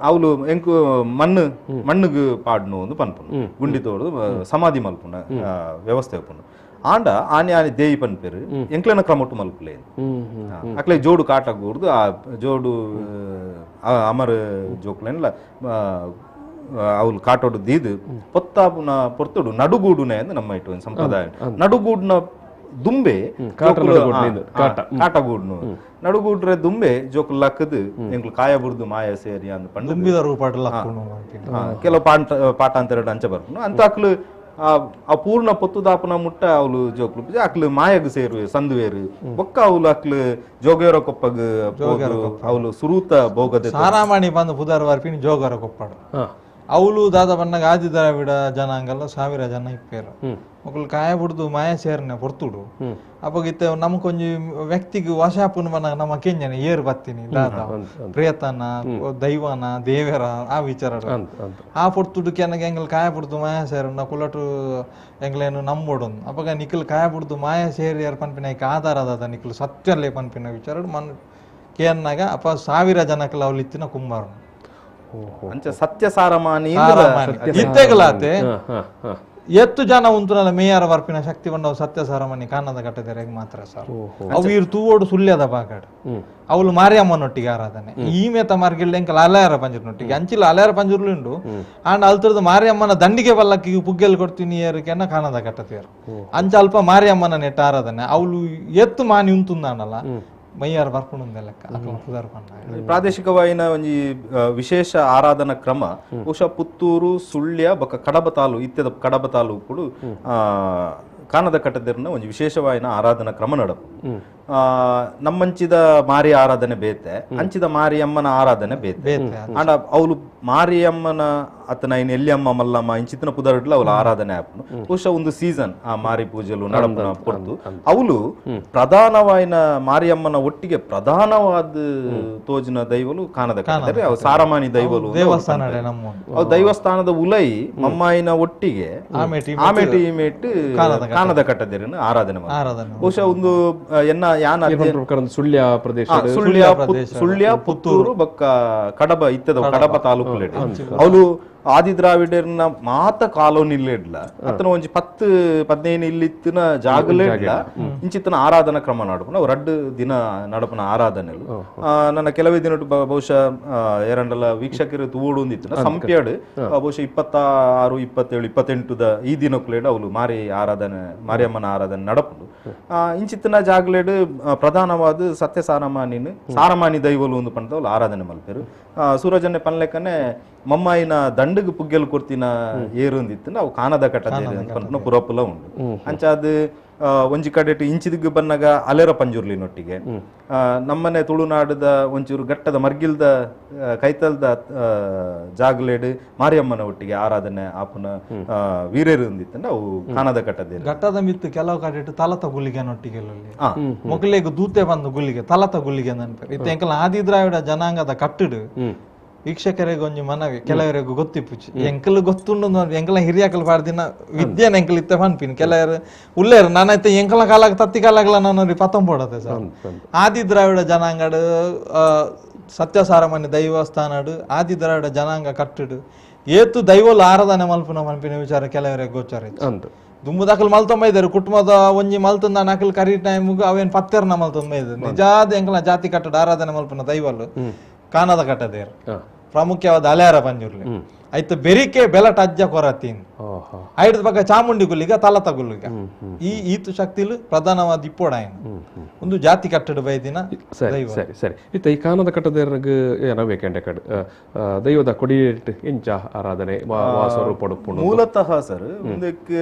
ಅವಳು ಎಂಕು ಮಣ್ಣುಗು ಪಾಡ್ನು ಒಂದು ಪನ್ಪುನು ಗುಂಡಿ ತೋಡ್ದು ಸಮಾಧಿ ಮಲ್ಪುನ ವ್ಯವಸ್ಥೆ ಒಪ್ಪುನು ಆಂಡ ಆನೆ ಆನೆ ದೇವಿ ಪನ್ಪೇರು ಎಂಕ್ಲೆನ ಕ್ರಮಟ್ಟು ಮಲ್ಪುಲೆ ಅಕ್ಲೆ ಜೋಡು ಕಾಟಗೂರ್ದು ಆ ಜೋಡು ಅಮರ್ ಜೋಕ್ಲೆನ್ಲ ಅವಳು ಕಾಟೋಡು ದೀದು ಪೊತ್ತಾಪುನ ಪೊರ್ತುಡು ನಡುಗೂಡುನೆ ಅಂದ್ರೆ ನಮ್ಮ ಇಟ್ಟು ಸಂಪ್ರದಾಯ ನಡುಗೂಡ್ನ ದುಂಬೆ ಕಾಟಗೂಡ್ನು ನಡುಗೂಡ್ರೆ ದುಂಬೆ ಜೋಕುಲ್ ಲಕ್ಕದು ಎಂಕ್ಲು ಕಾಯ ಬುರ್ದು ಮಾಯ ಸೇರಿ ಅಂದ್ ಪಂಡು ಕೆಲವು ಪಾಠ ಅಂತೆರಡು ಅಂಚ ಬರ್ಪುನು ಅಂತ ಅಕ್ಲು ಆ ಪೂರ್ಣ ಪೊತ್ತುದಾಪನ ಮುಟ್ಟ ಅವಳು ಜೋಕ್ಲು ಅಕ್ಲು ಮಾಯಗ್ ಸೇರು ಸಂದುವೇರು ಬೊಕ್ಕ ಅವಳು ಅಕ್ಲು ಜೋಗೇರ ಕೊಪ್ಪಗ್ ಅವಳು ಸುರೂತ ಭೋಗದ ಸಾರಾಮಣಿ ಬಂದು ಪುದಾರ ವರ್ಪಿನಿ ಜೋಗರ ಕೊಪ್ಪಡು ಅವಳು ದಾದ ಬಣ್ಣಗ ಆದಿದ್ರಾವಿಡ ಜನಾಂಗಲ್ಲ 1000 ಜನ ಇಪ್ಪೇರು ಮಕ್ಕಳು ಕಾಯ ಬಿಡ್ದು ಮಾಯ ಸೇರ್ನೆ ಪೊರ್ತುಡು ಅಪ್ಪಗಿತ್ತ ನಮಕೊಂಜಿ ವ್ಯಕ್ತಿಗೆ ವಶಾಪುನ ಬನ್ನಾಗ ನಮ್ಮ ಕೆಂಜನೆ ಏರು ಬತ್ತೀನಿ ದಾದ ಪ್ರೇತನ ದೈವನ ದೇವರ ಆ ವಿಚಾರ ಆ ಪೊರ್ತುಡು ಕೆನಗೆ ಎಂಗಲ್ ಕಾಯ ಬಿಡ್ದು ಮಾಯ ಸೇರನ್ನ ಕುಲಟು ಎಂಗ್ಲೇನು ನಂಬೋಡು ಅಪ್ಪಗ ನಿಖಲ್ ಕಾಯ ಬಿಡ್ದು ಮಾಯ ಸೇರಿ ಯಾರು ಪನ್ಪಿನ ಆಧಾರ ಅದ ನಿಖಲ್ ಸತ್ಯಲ್ಲೇ ಪನ್ಪಿನ ವಿಚಾರ ಮನ್ ಕೇನ್ನಾಗ ಅಪ್ಪ 1000 ಜನಕ್ಕಲ್ಲ ಅವ್ಲು ಇತ್ತಿನ ಕುಂಬಾರ ಅಂಚ ಸತ್ಯ ಸಾರಮಾನಿ ಇತ್ತೆಗಳಾತೆ ಎತ್ತು ಜನ ಉಂಟುನಲ್ಲ ಮೇಯರ ವರ್ಪಿನ ಶಕ್ತಿ ಬಂದವು ಸತ್ಯ ಸಾರಮಾನಿ ಕಾಣದ ಕಟ್ಟದೆರೆಗೆ ಮಾತ್ರ ಸರ್ ಅವು ಇರು ತೂವೋಡು ಸುಳ್ಯದ ಬಾಗಾಡು ಅವಳು ಮಾರಿಯಮ್ಮನೊಟ್ಟಿಗೆ ಆರಾಧನೆ ಈ ಮೇತ ಮಾರ್ಗಿಲ್ಡ ಎಂಕಲ್ ಅಲೆಯರ ಪಂಜುರ್ನೊಟ್ಟಿಗೆ ಅಂಚಿಲ್ಲ ಅಲೆಯರ ಪಂಜುರ್ಲು ಉಂಡು ಅಂಡ್ ಅಲ್ತರದ ಮಾರಿಯಮ್ಮನ ದಂಡಿಗೆ ಬಲ್ಲಕ್ಕಿ ಪುಗ್ಗೆಲ್ ಕೊಡ್ತೀನಿ ಏರಕೆನ್ನ ಕಾಣದ ಕಟ್ಟತೇರು ಅಂಚ ಅಲ್ಪ ಮಾರಿಯಮ್ಮನ ನೆಟ್ಟ ಆರಾಧನೆ ಅವಳು ಎತ್ತು ಮಾನಿ ಉಂತುಂದಾನಲ್ಲ ಮೈಯಾರ ಬರ್ಕೊಂಡು ಲೆಕ್ಕ ಪ್ರಾದೇಶಿಕವಾಯಿನ ಒಂಜಿ ವಿಶೇಷ ಆರಾಧನಾ ಕ್ರಮ ಬಹುಶಃ ಪುತ್ತೂರು ಸುಳ್ಯ ಬೊಕ್ಕ ಕಡಬ ತಾಲೂ ಇತ್ಯದ ಕಡಬ ತಾಲೂಕು ಕಾಣದ ಕಟ್ಟದಿರ್ನ ಒಂದು ವಿಶೇಷವಾಯಿನ ಆರಾಧನಾ ಕ್ರಮ ನಡಪು ನಮ್ಮಂಚಿದ ಮಾರಿ ಆರಾಧನೆ ಬೇತೆ ಅಂಚಿದ ಮಾರಿಯಮ್ಮನ ಆರಾಧನೆ ಬೇತೆ ಅಂಡ ಅವಳು ಮಾರಿಯಮ್ಮನ ಅತನ ಇನ್ ಎಲ್ಲಿಯಮ್ಮ ಮಲ್ಲಮ್ಮ ಇಂಚಿತನ ಪುದರ್ಡ್ಲ ಅವಳ ಆರಾಧನೆ ಆಪನು ಬಹುಶಃ ಒಂದು ಸೀಸನ್ ಆ ಮಾರಿ ಪೂಜೆಲು ನಡಪನ ಪೊರ್ತು ಅವಳು ಪ್ರಧಾನವಾಯಿನ ಮಾರಿಯಮ್ಮನ ಒಟ್ಟಿಗೆ ಪ್ರಧಾನವಾದ ತೋಜಿನ ದೈವಲು ಕಾಣದ ಕಟ್ಟದರೆ ಅವು ಸಾರಮಾನಿ ದೈವಲು ಅವು ದೈವಸ್ಥಾನದ ಉಲೈ ಮಮ್ಮಾಯಿನ ಒಟ್ಟಿಗೆ ಆಮೇಟಿ ಇಮೇಟ್ ಕಾಣದ ಕಟ್ಟದಿರನ ಆರಾಧನೆ ಬಹುಶಃ ಒಂದು ಎನ್ನ ಸುಳ್ಯ ಪ್ರದೇಶ ಸುಳ್ಯ ಪುತ್ತೂರು ಬೊಕ್ಕ ಕಡಬ ಇತ್ತದ ಕಡಬ ತಾಲೂಕು ಅವಳು ಆದಿ ದ್ರಾವಿಡರ್ನ ಮಾತ ಕಾಲೋನಿ ಇಡ್ಲ ಅತನ ಒಂಜಿ 10-15 ಇಲ್ಲಿತ್ತಿನ ಜಾಗಲೇ ಇಡ್ಲ ಇಂಚಿತ್ತನ ಆರಾಧನಾ ಕ್ರಮ ನಡಪನ ಅವು 2 ದಿನ ನಡಪನ ಆರಾಧನೆಲು ನನ್ನ ಕೆಲವೇ ದಿನ ಬಹುಶಃ ಎರಡಲ್ಲ ವೀಕ್ಷಕರು ತೂಡು ಒಂದಿತ್ತು ಸಂಪ್ಯಾಡು ಬಹುಶಃ 26, 27, 28 ಈ ದಿನಕ್ಕೂ ಅವಳು ಮಾರಿಯಮ್ಮನ ಆರಾಧನೆ ನಡಪಲು ಇಂಚಿತ್ತನ ಜಾಗಲೇಡು ಪ್ರಧಾನವಾದ ಸತ್ಯ ಸಾರಮಾನಿ ದೈವಲು ಒಂದು ಪಂಡ ಅವಳು ಆರಾಧನೆ ಮಲ್ಪೇರು ಸೂರಜನ್ನೆ ಪನ್ಲೆಕ್ಕನೆ ಮಮ್ಮಾಯಿನ ದಂಡಗ್ ಪುಗ್ಗೆಲ್ ಕೊರ್ತಿನ ಏರುಂದಿತ್ತು ಅವು ಕಾನದ ಕಟ್ಟದ ಪುರಪುಲ ಉಂಡು ಅಂಚಾದ ಒಂಜಿ ಕಡೆಟ್ ಇಂಚಿದಿಗ್ ಬನ್ನಗ ಅಲೆರ ಪಂಜುರ್ಲಿನೊಟ್ಟಿಗೆ ನಮ್ಮನೆ ತುಳುನಾಡದ ಒಂಚೂರು ಗಟ್ಟದ ಮರ್ಗಿಲ್ದ ಕೈತಲ್ದ ಜಾಗಲೇಡು ಮಾರಿಯಮ್ಮನ ಒಟ್ಟಿಗೆ ಆರಾಧನೆ ಆಪುನ ವೀರೇರು ಹೊಂದಿತ್ತಂಡ ಅವು ಕಾನದ ಕಟ್ಟದ ಘಟ್ಟದ ಮಿತ್ತು ಕೆಲವು ಕಡೆ ತಲತ ಗುಲ್ಲಿಗೆನೊಟ್ಟಿಗೆ ಮೊಗಲಿಗೆ ದೂತೆ ಬಂದು ಗುಲ್ಲಿಗೆ ತಲತ ಗುಲ್ಲಿಗೆ ನೆನಪೇರು ಇತ್ತ ಎಂಕಲ್ ಆದಿ ದ್ರಾವಿಡ ಜನಾಂಗದ ಕಟ್ಟುಡು ವೀಕ್ಷಕರಿಗೆ ಒಂಜಿ ಮನವಿ ಕೆಲವರಿಗೆ ಗೊತ್ತಿಪ್ಪುಚ್ಚಿ ಎಂಕಲ್ ಗೊತ್ತುಂಡು ಎಂಕಲ ಹಿರಿಯಕಲ್ ಪಾಡ್ದಿನ ವಿದ್ಯೆನ ಎಂಕಲ್ ಇತ್ತೆ ಪನ್ಪಿನ್ ಕೆಲವರು ಉಳ್ಳೇರು ನಾನೈತೆ ಎಂಕಲ ಕಾಲಾಗ ತತ್ತಿ ಕಾಲಾಗಲ ನಾನು ಪತ್ತಂಬೋಡತೆ ಸರ್ ಆದಿ ದ್ರಾವಿಡ ಜನಾಂಗಡು ಸತ್ಯಸಾರಮನ್ಯ ದೈವಸ್ಥಾನಡು ಆದಿ ದ್ರಾವಿಡ ಜನಾಂಗ ಕಟ್ಟುಡು ಏತು ದೈವಲು ಆರಾಧನೆ ಮಲ್ಪುನ ಮನ್ಪಿನ ವಿಚಾರ ಕೆಲವರಿಗೆ ಗೋಚಾರ ದುಂಬು ದಾಖಲು ಮಲ್ತೊಂಬೈದರು ಕುಟುಂಬದ ಒಂಜಿ ಮಲ್ತಂದ ನಾಕಲ್ ಕರಿ ಟೈಮ್ಗು ಅವೇನ್ ಪತ್ತೆರ್ನ ಮಲ್ತೊಂಬೈದರು ನಿಜಾದ ಎಂಕಲ ಜಾತಿ ಕಟ್ಟಡ ಆರಾಧನೆ ಮಲ್ಪುನ ದೈವಲು ಕಾನದ ಕಟ್ಟದೇರು ಪ್ರಾಮುಖ್ಯವಾದ ಅಲೆಯರ ಪಂಜುರ್ಲಿ ಐತ ಬೆರಿಕೆ ಬೆಲಟ್ ಅಜ್ಜ ಕೊರತೀನ್ ಐಡದ ಪಕ್ಕ ಚಾಮುಂಡಿ ಗುಲ್ಲಿಗ ತಲತ ಗುಲ್ಲಿಗ ಈ ಈತು ಶಕ್ತಿಲು ಪ್ರಧಾನವಾದ ಇಪ್ಪೋಡಾಯನ ಒಂದು ಜಾತಿ ಕಟ್ಟಡ ಬೈದಿನ ಸರಿ ಸರಿ ಸರಿ ಇತ್ತ ಈ ಕಾನದ ಕಟ್ಟದೇರ್ಗ ಏನಬೇಕಂಡೆ ಕಡೆ ದೈವದ ಕೊಡಿಯೇಟ್ ಇಂಚ ಆರಾಧನೆ ಸ್ವರೂಪಡು ಮೂಲತಃ ಸರ್ ಒಂದಕ್ಕೆ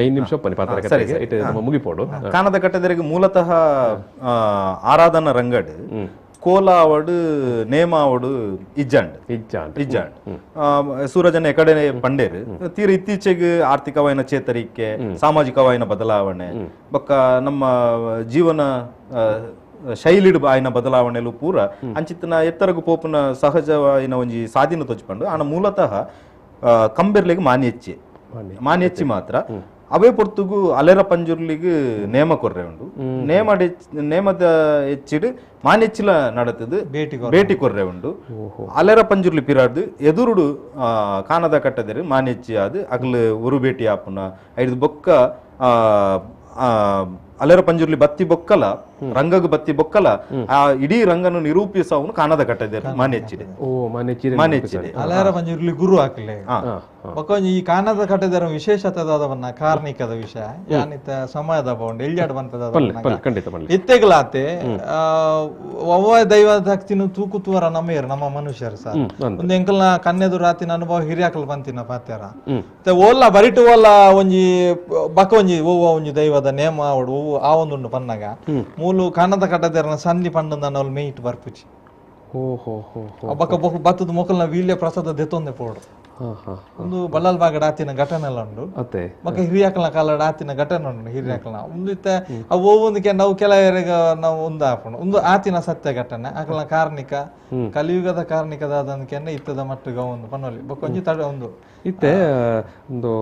5 ನಿಮಿಷ ಪನಿ ಪಾತ್ರ ಮುಗಿಪೋಡು ಕಾನದ ಕಟ್ಟದೇರಿಗೆ ಮೂಲತಃ ಆರಾಧನಾ ರಂಗಡ್ ಕೋಲಾವಡು ನೇಮಾವಡು ಇಜ್ಜಾಂಡ್ ಸೂರಜನ ಎಕಡೆ ಪಂಡೇರು ತೀರ ಇತ್ತೀಚೆಗೆ ಆರ್ಥಿಕವಾಯಿನ ಚೇತರಿಕೆ ಸಾಮಾಜಿಕವಾಯಿನ ಬದಲಾವಣೆ ಬೊಕ್ಕ ನಮ್ಮ ಜೀವನ ಶೈಲಿಡ್ ಆಯ್ನ ಬದಲಾವಣೆಲು ಪೂರ ಅಂಚಿತ್ತಿನ ಎತ್ತರಗು ಪೋಪುನ ಸಹಜವಾಯಿನ ಒಂಜಿ ಸಾಧಿನ ತೊಚ್ಕೊಂಡು ಆನ ಮೂಲತಃ ಕಂಬೆರ್ಲಿಗೆ ಮಾನ್ಯಚ್ಚಿ ಮಾತ್ರ ಅವೇ ಪೊರ್ತುಗು ಅಲೆರ ಪಂಜುರ್ಲಿಗೆ ನೇಮ ಕೊರ್ರೆ ಉಂಡು ನೇಮದ ಹೆಚ್ಚಿಡು ಮಾನೆಚ್ಚಿಲ ನಡತದು ಬೇಟಿ ಕೊರ್ರೆ ಉಂಡು ಅಲೆರ ಪಂಜುರ್ಲಿ ಪಿರಾರ್ದು ಎದುರುಡು ಕಾನದ ಕಟ್ಟದರೆ ಮಾನೆಚ್ಚಿ ಆದು ಅಗಲು ಉರು ಬೇಟಿ ಆಪುನ ಐದು ಬೊಕ್ಕ ಅಲೆರ ಪಂಜುರ್ಲಿ ಬತ್ತಿ ಬೊಕ್ಕಲ ರಂಗಗ್ ಬತ್ತಿ ಬೊಕ್ಕಲ ಆ ಇಡೀ ರಂಗನ್ನು ನಿರೂಪಿಸವನು ಕಾನದ ಕಟ್ಟದೆ ಮಾನೆಚ್ಚಿದೆ ಅಲೆರ ಪಂಜುರ್ಲಿ ಗುರು ಹಾಕ್ಲೆ ಈ ಕಾನದ ಕಟ್ಟದರ ವಿಶೇಷತೆದಾದವನ್ನ ಕಾರ್ಣಿಕದ ವಿಷಯ ಯಾನಿತ ಸಮಯದ ಬೌಂಡ್ ಎಲ್ಜಾಡ್ ಬಂತದ ಇತ್ತೆಗಳಾತೆ ಒವ್ವ ದೈವ ಭಕ್ತಿನ ತೂಕುತುವರ ನಮ್ಮ ಮನುಷ್ಯರು ಸರ್ ಒಂದು ಎಂಕಲ್ನ ಕನ್ನೆದು ರಾತಿನ ಅನುಭವ ಹಿರಿಯಾಕಲ್ ಬಂತಿನ ಪಾತ್ಯಾರ ಓಲ್ಲ ಬರಿಟು ಓಲ್ಲ ಒಂಜಿ ಬಕ ಒಂಜಿ ಓವ ಒಂಜಿ ದೈವದ ನೇಮ ಅವಡು ಆ ಒಂದುಂಡು ಪನ್ನಗ ಮೂಲು ಕಾನದ ಕಟ್ಟದರ ಸಂಧಿ ಪಂಡದ ನಾವು ಮೇಯ್ಟ್ ಬರ್ಪುಚಿ ಬಕ ಬತ್ತದ ಮೊಕಲ್ನ ವೀಲ್ಯ ಪ್ರಸಾದ ದೆತ್ತೊಂದೆ ಪೋಡು ಒಂದು ಬಳ್ಳಲ್ ಬಾಗಡ ಆತಿನ ಘಟನೆ ಎಲ್ಲ ಉಂಡು ಮಕ್ಕ ಹಿರಿಯಾಕಲ್ನ ಕಾಲಡ ಆತಿನ ಘಟನೆ ಉಂಡು ಹಿರಿಯಾಕಲ್ನ ಒಂದು ಅವು ಒಂದಕ್ಕೆ ನಾವು ಕೆಲವರಿಗೆ ನಾವು ಒಂದು ಹಾಕೊಂಡು ಒಂದು ಆತಿನ ಸತ್ಯ ಘಟನೆ ಆಕಲ್ನ ಕಾರ್ಣಿಕ ಕಲಿಯುಗದ ಕಾರ್ಣಿಕದಾದನ್ಕೆ ಇತ್ತದ ಮಟ್ಟಿಗ ಒಂದು ಪನ್ನೊಲಿ ಬೊಕೊಂಜಿ ತಡ ಒಂದು ಇತ್ತೆ ಒಂದು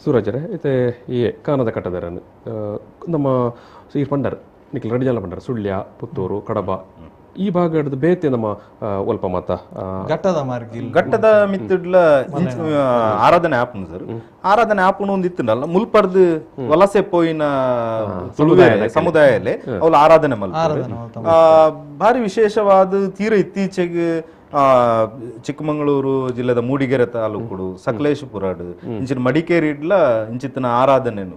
ಸೂರಜರೆ ಇತ್ತೆ ಈ ಕಾನದ ಕಟ್ಟದರನ್ನು ನಮ್ಮ ಈ ಪಂಡರ್ ನಿಖಿಲ್ ರೆಡ್ಡಿ ಜನ ಪಂಡರ್ ಸುಳ್ಯ ಪುತ್ತೂರು ಕಡಬ ಈ ಭಾಗದ ಬೇತೆ ನಮ್ಮ ಒಲ್ಪ ಮಾತ ಘಟ್ಟದ ಮಿತ್ತಿಡ್ಲ ಆರಾಧನೆ ಆಪುನು ಸರ್ ಆರಾಧನೆ ಆಪುನು ಒಂದು ಇತ್ತುಂಡಲ್ಲ ಮುಲ್ಪರ್ದು ವಲಸೆ ಪೋಯಿನ ಸಮುದಾಯಲ್ಲೇ ಅವಳು ಆರಾಧನೆ ಮಲ್ಪರು ಭಾರಿ ವಿಶೇಷವಾದ ತೀರ ಇತ್ತೀಚೆಗೆ ಚಿಕ್ಕಮಗಳೂರು ಜಿಲ್ಲೆದ ಮೂಡಿಗೆರೆ ತಾಲೂಕು ಸಕಲೇಶಪುರಾಡು ಇಂಚಿನ ಮಡಿಕೇರಿ ಇಡ್ಲ ಇಂಚಿತ್ತಿನ ಆರಾಧನೆನು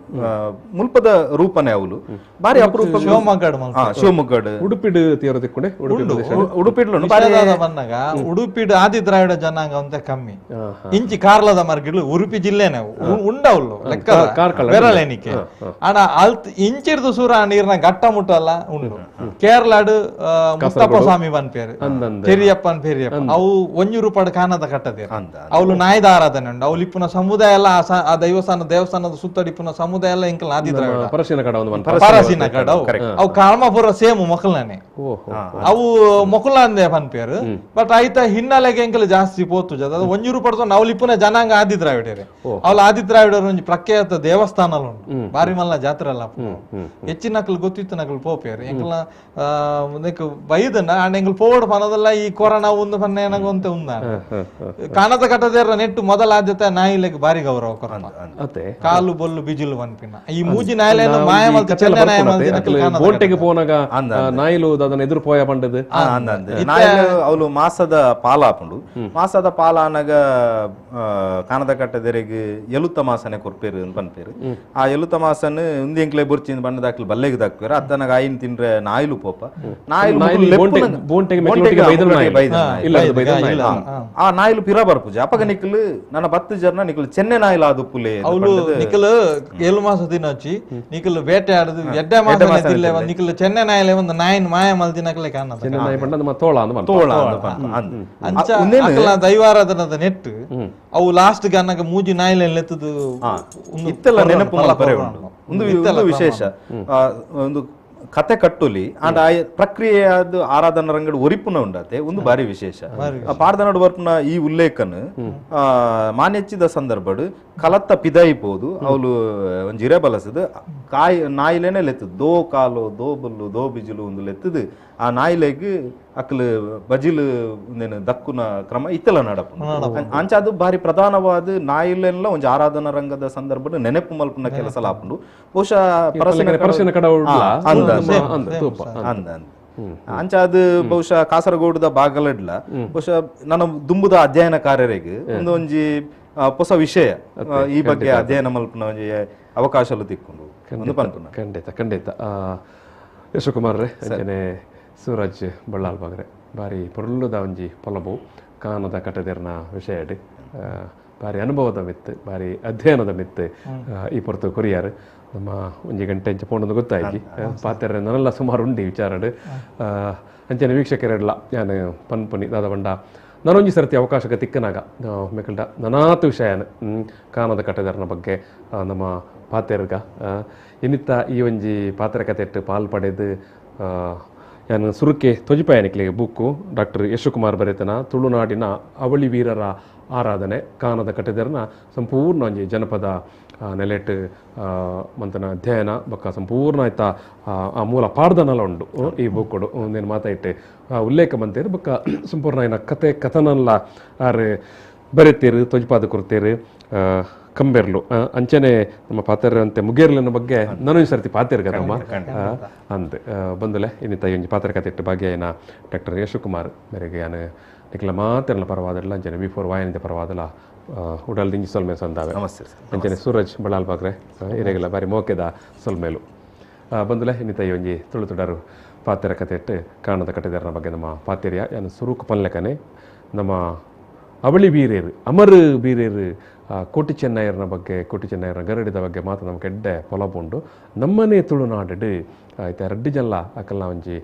ಮುಲ್ಪದ ರೂಪನೆ ಅವಳು ಬಾರಿ ಅಪರೂಪ ಶಿವಮೊಗ್ಗಡ್ ಉಡುಪಿಡ್ ತೀರದಿಕ್ಕೊಂಡೆ ಉಡುಪಿಡ್ಲು ಉಡುಪಿಡ್ ಆದಿ ದ್ರಾವಿಡ ಜನಾಂಗ ಅಂತ ಕಮ್ಮಿ ಇಂಚಿ ಕಾರ್ಲದ ಮಾರ್ಗಿಡ್ಲು ಉಡುಪಿ ಜಿಲ್ಲೆನೆ ಉಂಡವ್ಲು ಲೆಕ್ಕ ಬೆರಳೆನಿಕೆ ಆಡ ಅಲ್ತ್ ಇಂಚಿರ್ದು ಸೂರ ನೀರ್ನ ಗಟ್ಟ ಮುಟ್ಟಲ್ಲ ಉಂಡು ಕೇರಳಡು ಮುತ್ತಪ್ಪ ಸ್ವಾಮಿ ಬನ್ಪೇರು ಪೆರಿಯಪ್ಪನ್ ಪೇರಿ ಅವು ಒಂಜಿ ರೂಪಾಯಿ ಕಾನದ ಕಟ್ಟದೆ ಅವಳು ನಾಯ್ದ ಆರಾಧನೆ ಉಂಡು ಅವ್ಲು ಇಪ್ಪುನ ಸಮುದಾಯ ಎಲ್ಲ ಆ ದೇವಸ್ಥಾನದ ಸುತ್ತಡಿಪ್ಪುನ ಸಮುದಾಯ ಎಲ್ಲ ಇಂಕಲ್ ಆದಿದ್ರ ಪರಸಿನ ಕಡ ಅವು ಕಾಲ್ಮಾಪುರ ಸೇಮ್ ಮೊಕಲ್ನೇ ಅವು ಮೊಕಲ ಅಂದೆ ಪನ್ಪೇರು ಬಟ್ ಆಯ್ತ ಹಿನ್ನೆಲೆಗೆ ಎಂಕಲ್ ಜಾಸ್ತಿ ಪೋತು ಜದ ಒಂಜಿ ರೂಪಾಯಿ ಅವ್ಲು ಇಪ್ಪುನ ಜನಾಂಗ ಆದಿದ್ರಾವಿಡೇರೆ ಅವ್ಲು ಆದಿದ್ರಾವಿಡರು ಒಂಜಿ ಪ್ರಖ್ಯಾತ ದೇವಸ್ಥಾನ ಉಂಟು ಬಾರಿ ಮಲ್ಲ ಜಾತ್ರೆ ಎಲ್ಲ ಹೆಚ್ಚಿನ ನಕಲ್ ಗೊತ್ತಿತ್ತು ನಕಲ್ ಪೋಪೇರು ಎಂಕಲ್ನ ಬೈದನ್ನ ಎಂಕಲ್ ಪೋಡ್ ಪನದಲ್ಲ ಈ ಕೊರೋನಾ ಒಂದು ಒಂದು ಪನ್ನೆ ನನಗೊಂತೆ ಉಂದ ಕಾನದ ಕಟ್ಟದೇರ ನೆಟ್ಟು ಮೊದಲ ಆದ್ಯತೆ ನಾಯಿಲೆಗ್ ಬಾರಿ ಗೌರವ ಕೊರಮ ಅತ್ತೆ ಕಾಲು ಬೊಲ್ಲು ಬಿಜಿಲು ಪನ್ಪಿನ ಈ ಮೂಜಿ ನಾಯಿಲೇನು ಮಾಯ ಮಲ್ತ ಚೆನ್ನ ನಾಯ ಮಲ್ತ ಬೋಟೆಗೆ ಪೋನಾಗ ನಾಯಿಲು ಅದನ್ನ ಎದುರು ಪೋಯ ಪಂಡದು ಅವಳು ಮಾಸದ ಪಾಲ ಹಾಕೊಂಡು ಮಾಸದ ಪಾಲ ಅನಗ ಕಾನದ ಕಟ್ಟದೆರೆಗೆ ಎಲುತ್ತ ಮಾಸನೆ ಕೊರ್ಪೇರು ಅಂತ ಪನ್ಪೇರು ಆ ಎಲುತ್ತ ಮಾಸನ್ ಉಂದಿ ಎಂಕ್ಲೆ ಬುರ್ಚಿಂದ ಬಣ್ಣದಾಕ್ಲು ಬಲ್ಲೆಗೆ ದಾಕ್ಪೇರು ಅತ್ತನಗ ಆಯಿನ್ ತಿನ್ರೆ ನಾಯಿಲು ಪೋಪ ಆ ನಾಯಿಲು ಪಿರ ಬರ್ಪುಜಿ ಅಪಗ ನಿಕ್ಲು ನನ್ನ 10 ಜನ ನಿಕ್ಲು ಚೆನ್ನೆ ನಾಯಿಲು ಆದು ಪುಲೆ ಅವಳು ನಿಕ್ಲು 7 ಮಾಸ ದಿನಚ್ಚಿ ನಿಕ್ಲು ಬೇಟೆ ಆಡುದು ಎಡ್ಡೆ ಮಾಸ ದಿಲ್ಲೆ ನಿಕ್ಲು ಚೆನ್ನೆ ನಾಯಿಲೆ ಒಂದು ನಾಯಿನ ಮಾಯ ಮಲ್ದಿನಕ್ಲೆ ಕಾಣದ ಚೆನ್ನ ನಾಯಿ ಪಂಡ ತೋಳ ಅಂಚ ಅಕಲ ದೈವಾರಾಧನದ ನೆಟ್ಟು ಅವು ಲಾಸ್ಟ್ ಗೆ ಅನ್ನಗ ಮೂಜಿ ನಾಯಿಲೆ ಎತ್ತದು ಇತ್ತೆಲ್ಲ ನೆನಪು ಮಲ್ಪರೆ ಉಂಟು ಒಂದು ವಿಶೇಷ ಒಂದು ಕತೆ ಕಟ್ಟುಲಿ ಅಂಡ್ ಆ ಪ್ರಕ್ರಿಯೆಯಾದ ಆರಾಧನಾ ರಂಗಡ್ ಒರಿಪುನ ಉಂಡತೆ ಒಂದು ಬಾರಿ ವಿಶೇಷ ಪಾಡ್ದನಡು ಬರ್ಪುನ ಈ ಉಲ್ಲೇಖನ್ ಮಾನೆಚ್ಚಿದ ಸಂದರ್ಭಡ್ ಕಲತ್ತ ಪಿದಾಯಿಪೋದು ಅವಳು ಒಂದ್ ಜಿರೆ ಬಲಸದು ಕಾಯಿ ನಾಯಿಲೇನೆ ಲೆತ್ತದು ದೋ ಕಾಲು ದೋ ಬಲ್ಲು ದೋ ಬಿಜಿಲು ಒಂದು ಲೆತ್ತದು ಆ ನಾಯಿಲೆಗ್ ಅಕ್ಲು ಬಜಿಲು ದಕ್ಕುನ ಕ್ರಮ ಇತ್ತೆಲ್ಲ ನಡಪು ಅಂಚ ಅದು ಬಾರಿ ಪ್ರಧಾನವಾದ ನಾಯಿಲೆಲ್ಲ ಒಂಜಿ ಆರಾಧನಾ ರಂಗದ ಸಂದರ್ಭಡ್ ನೆನಪು ಮಲ್ಪುನ ಕೆಲಸ ಲಾಪುಂಡು ಬಹುಶಃ ಅಂಚ ಅದು ಬಹುಶಃ ಕಾಸರಗೋಡುದ ಬಾಗಲಡ್ಲ ಬಹುಶಃ ನನ್ನ ದುಂಬುದ ಅಧ್ಯಯನಕಾರರಿಗೆ ಒಂದೊಂಜಿ ಹೊಸ ವಿಷಯ ಈ ಬಗ್ಗೆ ಅಧ್ಯಯನ ಮಲ್ಪುನ ಒಂಜಿ ಅವಕಾಶಲು ತಿಕ್ಕೊಂಡು ಖಂಡಿತ ಯಶಕುಮಾರ್ ರೇ ಅಂಚನೆ ಸೂರಜ್ ಬಳ್ಳಾಲ್ ಬಾಗ್ರೆ ಬಾರಿ ಪೊರ್ಲುದ ಒಂಜಿ ಪೊಲಬು ಕಾನದ ಕಟ್ಟದೆರ್ನ ವಿಷಯ ಬಾರಿ ಅನುಭವದ ಮಿತ್ತು ಬಾರಿ ಅಧ್ಯಯನದ ಮಿತ್ತು ಈ ಪೊರ್ತು ಕೊರಿಯಾರ್ ನಮ್ಮ ಒಂಜಿ ಗಂಟೆ ಇಂಚ ಪೋಂಡು ಗೊತ್ತಾಯ್ತು ಪಾತ್ರೆ ನನ್ನೆಲ್ಲ ಸುಮಾರು ಉಂಡಿ ವಿಚಾರಡ್ ಅಂಚನೆ ವೀಕ್ಷಕರೆಲ್ಲ ನಾನು ಪನ್ಪುನಿ ದಾದ ಬಂಡ ನಾನೊಂಜಿ ಸರ್ತಿ ಅವಕಾಶಕ್ಕೆ ತಿಕ್ಕನಾಗ ಮೆಕಲ್ಡ ನನಾತು ವಿಷಯನ ಕಾನದ ಕಟ್ಟದರ್ನ ಬಗ್ಗೆ ನಮ್ಮ ಪಾತೆರ್ಗ ಇನ್ನಿತ್ತ ಈ ಒಂಜಿ ಪಾತ್ರಕತೆ ಪಾಲ್ ಪಡೆದು ಯಾನು ಸುರುಕೆ ತೊಜಿಪಾಯನಿಕ್ಲಿಗೆ ಬುಕ್ಕು ಡಾಕ್ಟರ್ ಯಶಕುಮಾರ್ ಬರೆತನ ತುಳುನಾಡಿನ ಅವಳಿ ವೀರರ ಆರಾಧನೆ ಕಾನದ ಕಟ್ಟದರ್ನ ಸಂಪೂರ್ಣ ಒಂಜಿ ಜನಪದ ನೆಲೆಟ್ ಮಂತನ ಅಧ್ಯಯನ ಬೊಕ್ಕ ಸಂಪೂರ್ಣ ಆಯ್ತ ಆ ಮೂಲ ಪಾಡ್ದನಲ ಉಂಡು ಈ ಬುಕ್ಕೊಡು ಒಂದೇನು ಮಾತಾಯಿಟ್ಟು ಉಲ್ಲೇಖ ಬಂತೇರು ಬೊಕ್ಕ ಸಂಪೂರ್ಣ ಏನ ಕಥನಲ್ಲ ಆರು ಬರೆತೀರು ತೊಜಿಪಾದ ಕೊಡ್ತೀರು ಕಂಬೆರ್ಲು ಅಂಚನೆ ನಮ್ಮ ಪಾತೆರ ಅಂತೆ ಮುಗೇರ್ಲಿನ ಬಗ್ಗೆ ನಾನು ಈ ಸರ್ತಿ ಪಾತೆರ್ಗದಮ್ಮ ಅಂದೆ ಬಂದುಲೆ ಇನ್ನಿತ ಒಂಜಿ ಪಾತ್ರಕತೆ ಇಟ್ಟು ಭಾಗ್ಯ ಏನ ಡಾಕ್ಟರ್ ಯಶಕುಮಾರ್ ಮೇರೆಗೆ ನಾನು ನಿಕ್ಲ ಮಾತೆರ್ಲ ಪರವಾದಲ್ಲ ಅಂಚನೆ ಬಿಫೋರ್ ವಾಯನಿಂದ ಪರವಾದಲ್ಲ ಉಡಲ್ ದಿಂಜಿ ಸೊಲ್ಮೆ ಸಂದಾವೆ ಅಂಚನೆ ಸೂರಜ್ ಬಳ್ಳಾಲ್ ಬಾಗ್ರೆ ಇರೆಗೆಲ್ಲ ಬಾರಿ ಮೋಕೆದ ಸೊಲ್ಮೇಲು ಬಂದುಲೆ ಇನ್ನಿತ ಒಂಜಿ ತುಳು ತುಡರು ಪಾತೆರ ಕತೆ ಇಟ್ಟು ಕಾಣದ ಕಟ್ಟೆದಾರನ ಬಗ್ಗೆ ನಮ್ಮ ಪಾತೆರಿಯ ಏನು ಸುರುಕು ಪನ್ಲೆಕನೆ ನಮ್ಮ ಅವಳಿ ಬೀರೇರು ಅಮರ್ ಬೀರೇರು ಕೋಟಿ ಚೆನ್ನಯ್ಯರನ ಬಗ್ಗೆ ಕೋಟಿ ಚೆನ್ನಯ್ಯರ ಗರಡಿದ ಬಗ್ಗೆ ಮಾತು ನಮ್ಗೆ ಎಡ್ಡೆ ಪೊಲಬುಂಡು ನಮ್ಮನೆ ತುಳುನಾಡು ಆಯ್ತು ರಡ್ಡಿ ಜಲ್ಲ ಅಕಲ್ನ ಒಂಜಿ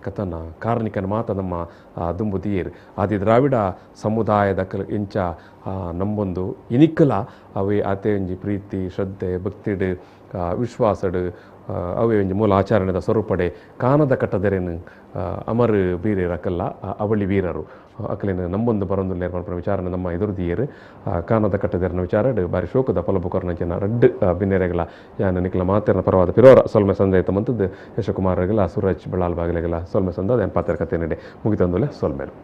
ಕಥನ ಕಾರ್ಣಿಕನ ಮಾತ ನಮ್ಮ ದುಂಬು ತೀರು ಆದಿ ದ್ರಾವಿಡ ಸಮುದಾಯದ ಇಂಚ ನಂಬೊಂದು ಇನಿಕ್ಕಲ ಅವೇ ಆತೆ ಒಂಜಿ ಪ್ರೀತಿ ಶ್ರದ್ಧೆ ಭಕ್ತಿಡ್ ವಿಶ್ವಾಸಡ್ ಅವೇ ಒಂಜಿ ಮೂಲ ಆಚರಣೆದ ಸ್ವರೂಪಡೆ ಕಾನದ ಕಟ್ಟದೆರೆನು ಅಮರ್ ಬೀರೇರು ಅಕಲ್ಲ ಅವಳಿ ವೀರರು ಅಕಲಿನ ನಂಬೊಂದು ಬರೊಂದು ನೇರ್ಪಣ ವಿಚಾರನ ನಮ್ಮ ಎದುರುದಿಯರು ಕಾನದ ಕಟ್ಟದೆರನ ವಿಚಾರ ಬಾರಿ ಶೋಕದ ಫಲಬುಕರ್ನ ಜನ ರಡ್ಡು ಬಿನ್ನೆರೆಗಳ ಯಾನ ನಿಕ್ಲ ಮಾತೆರ್ನ ಪರವಾದ ಪಿರೋರ ಸೊಲ್ಮೆ ಸಂದಾಯಿತ ಮಂತದ್ದು ಯಶಕುಮಾರ್ಗೆಲ್ಲ ಸೂರಜ್ ಬಳ್ಳಾಲ್ ಬಾಗಿಲೆಗೆಲ್ಲ ಸೊಲ್ಮೆ ಸಂದ ಏನು ಪಾತ್ರ ಕತೆ ನಡೆ ಮುಗಿತಂದುಲೆ ಸೊಲ್ಮೇಲು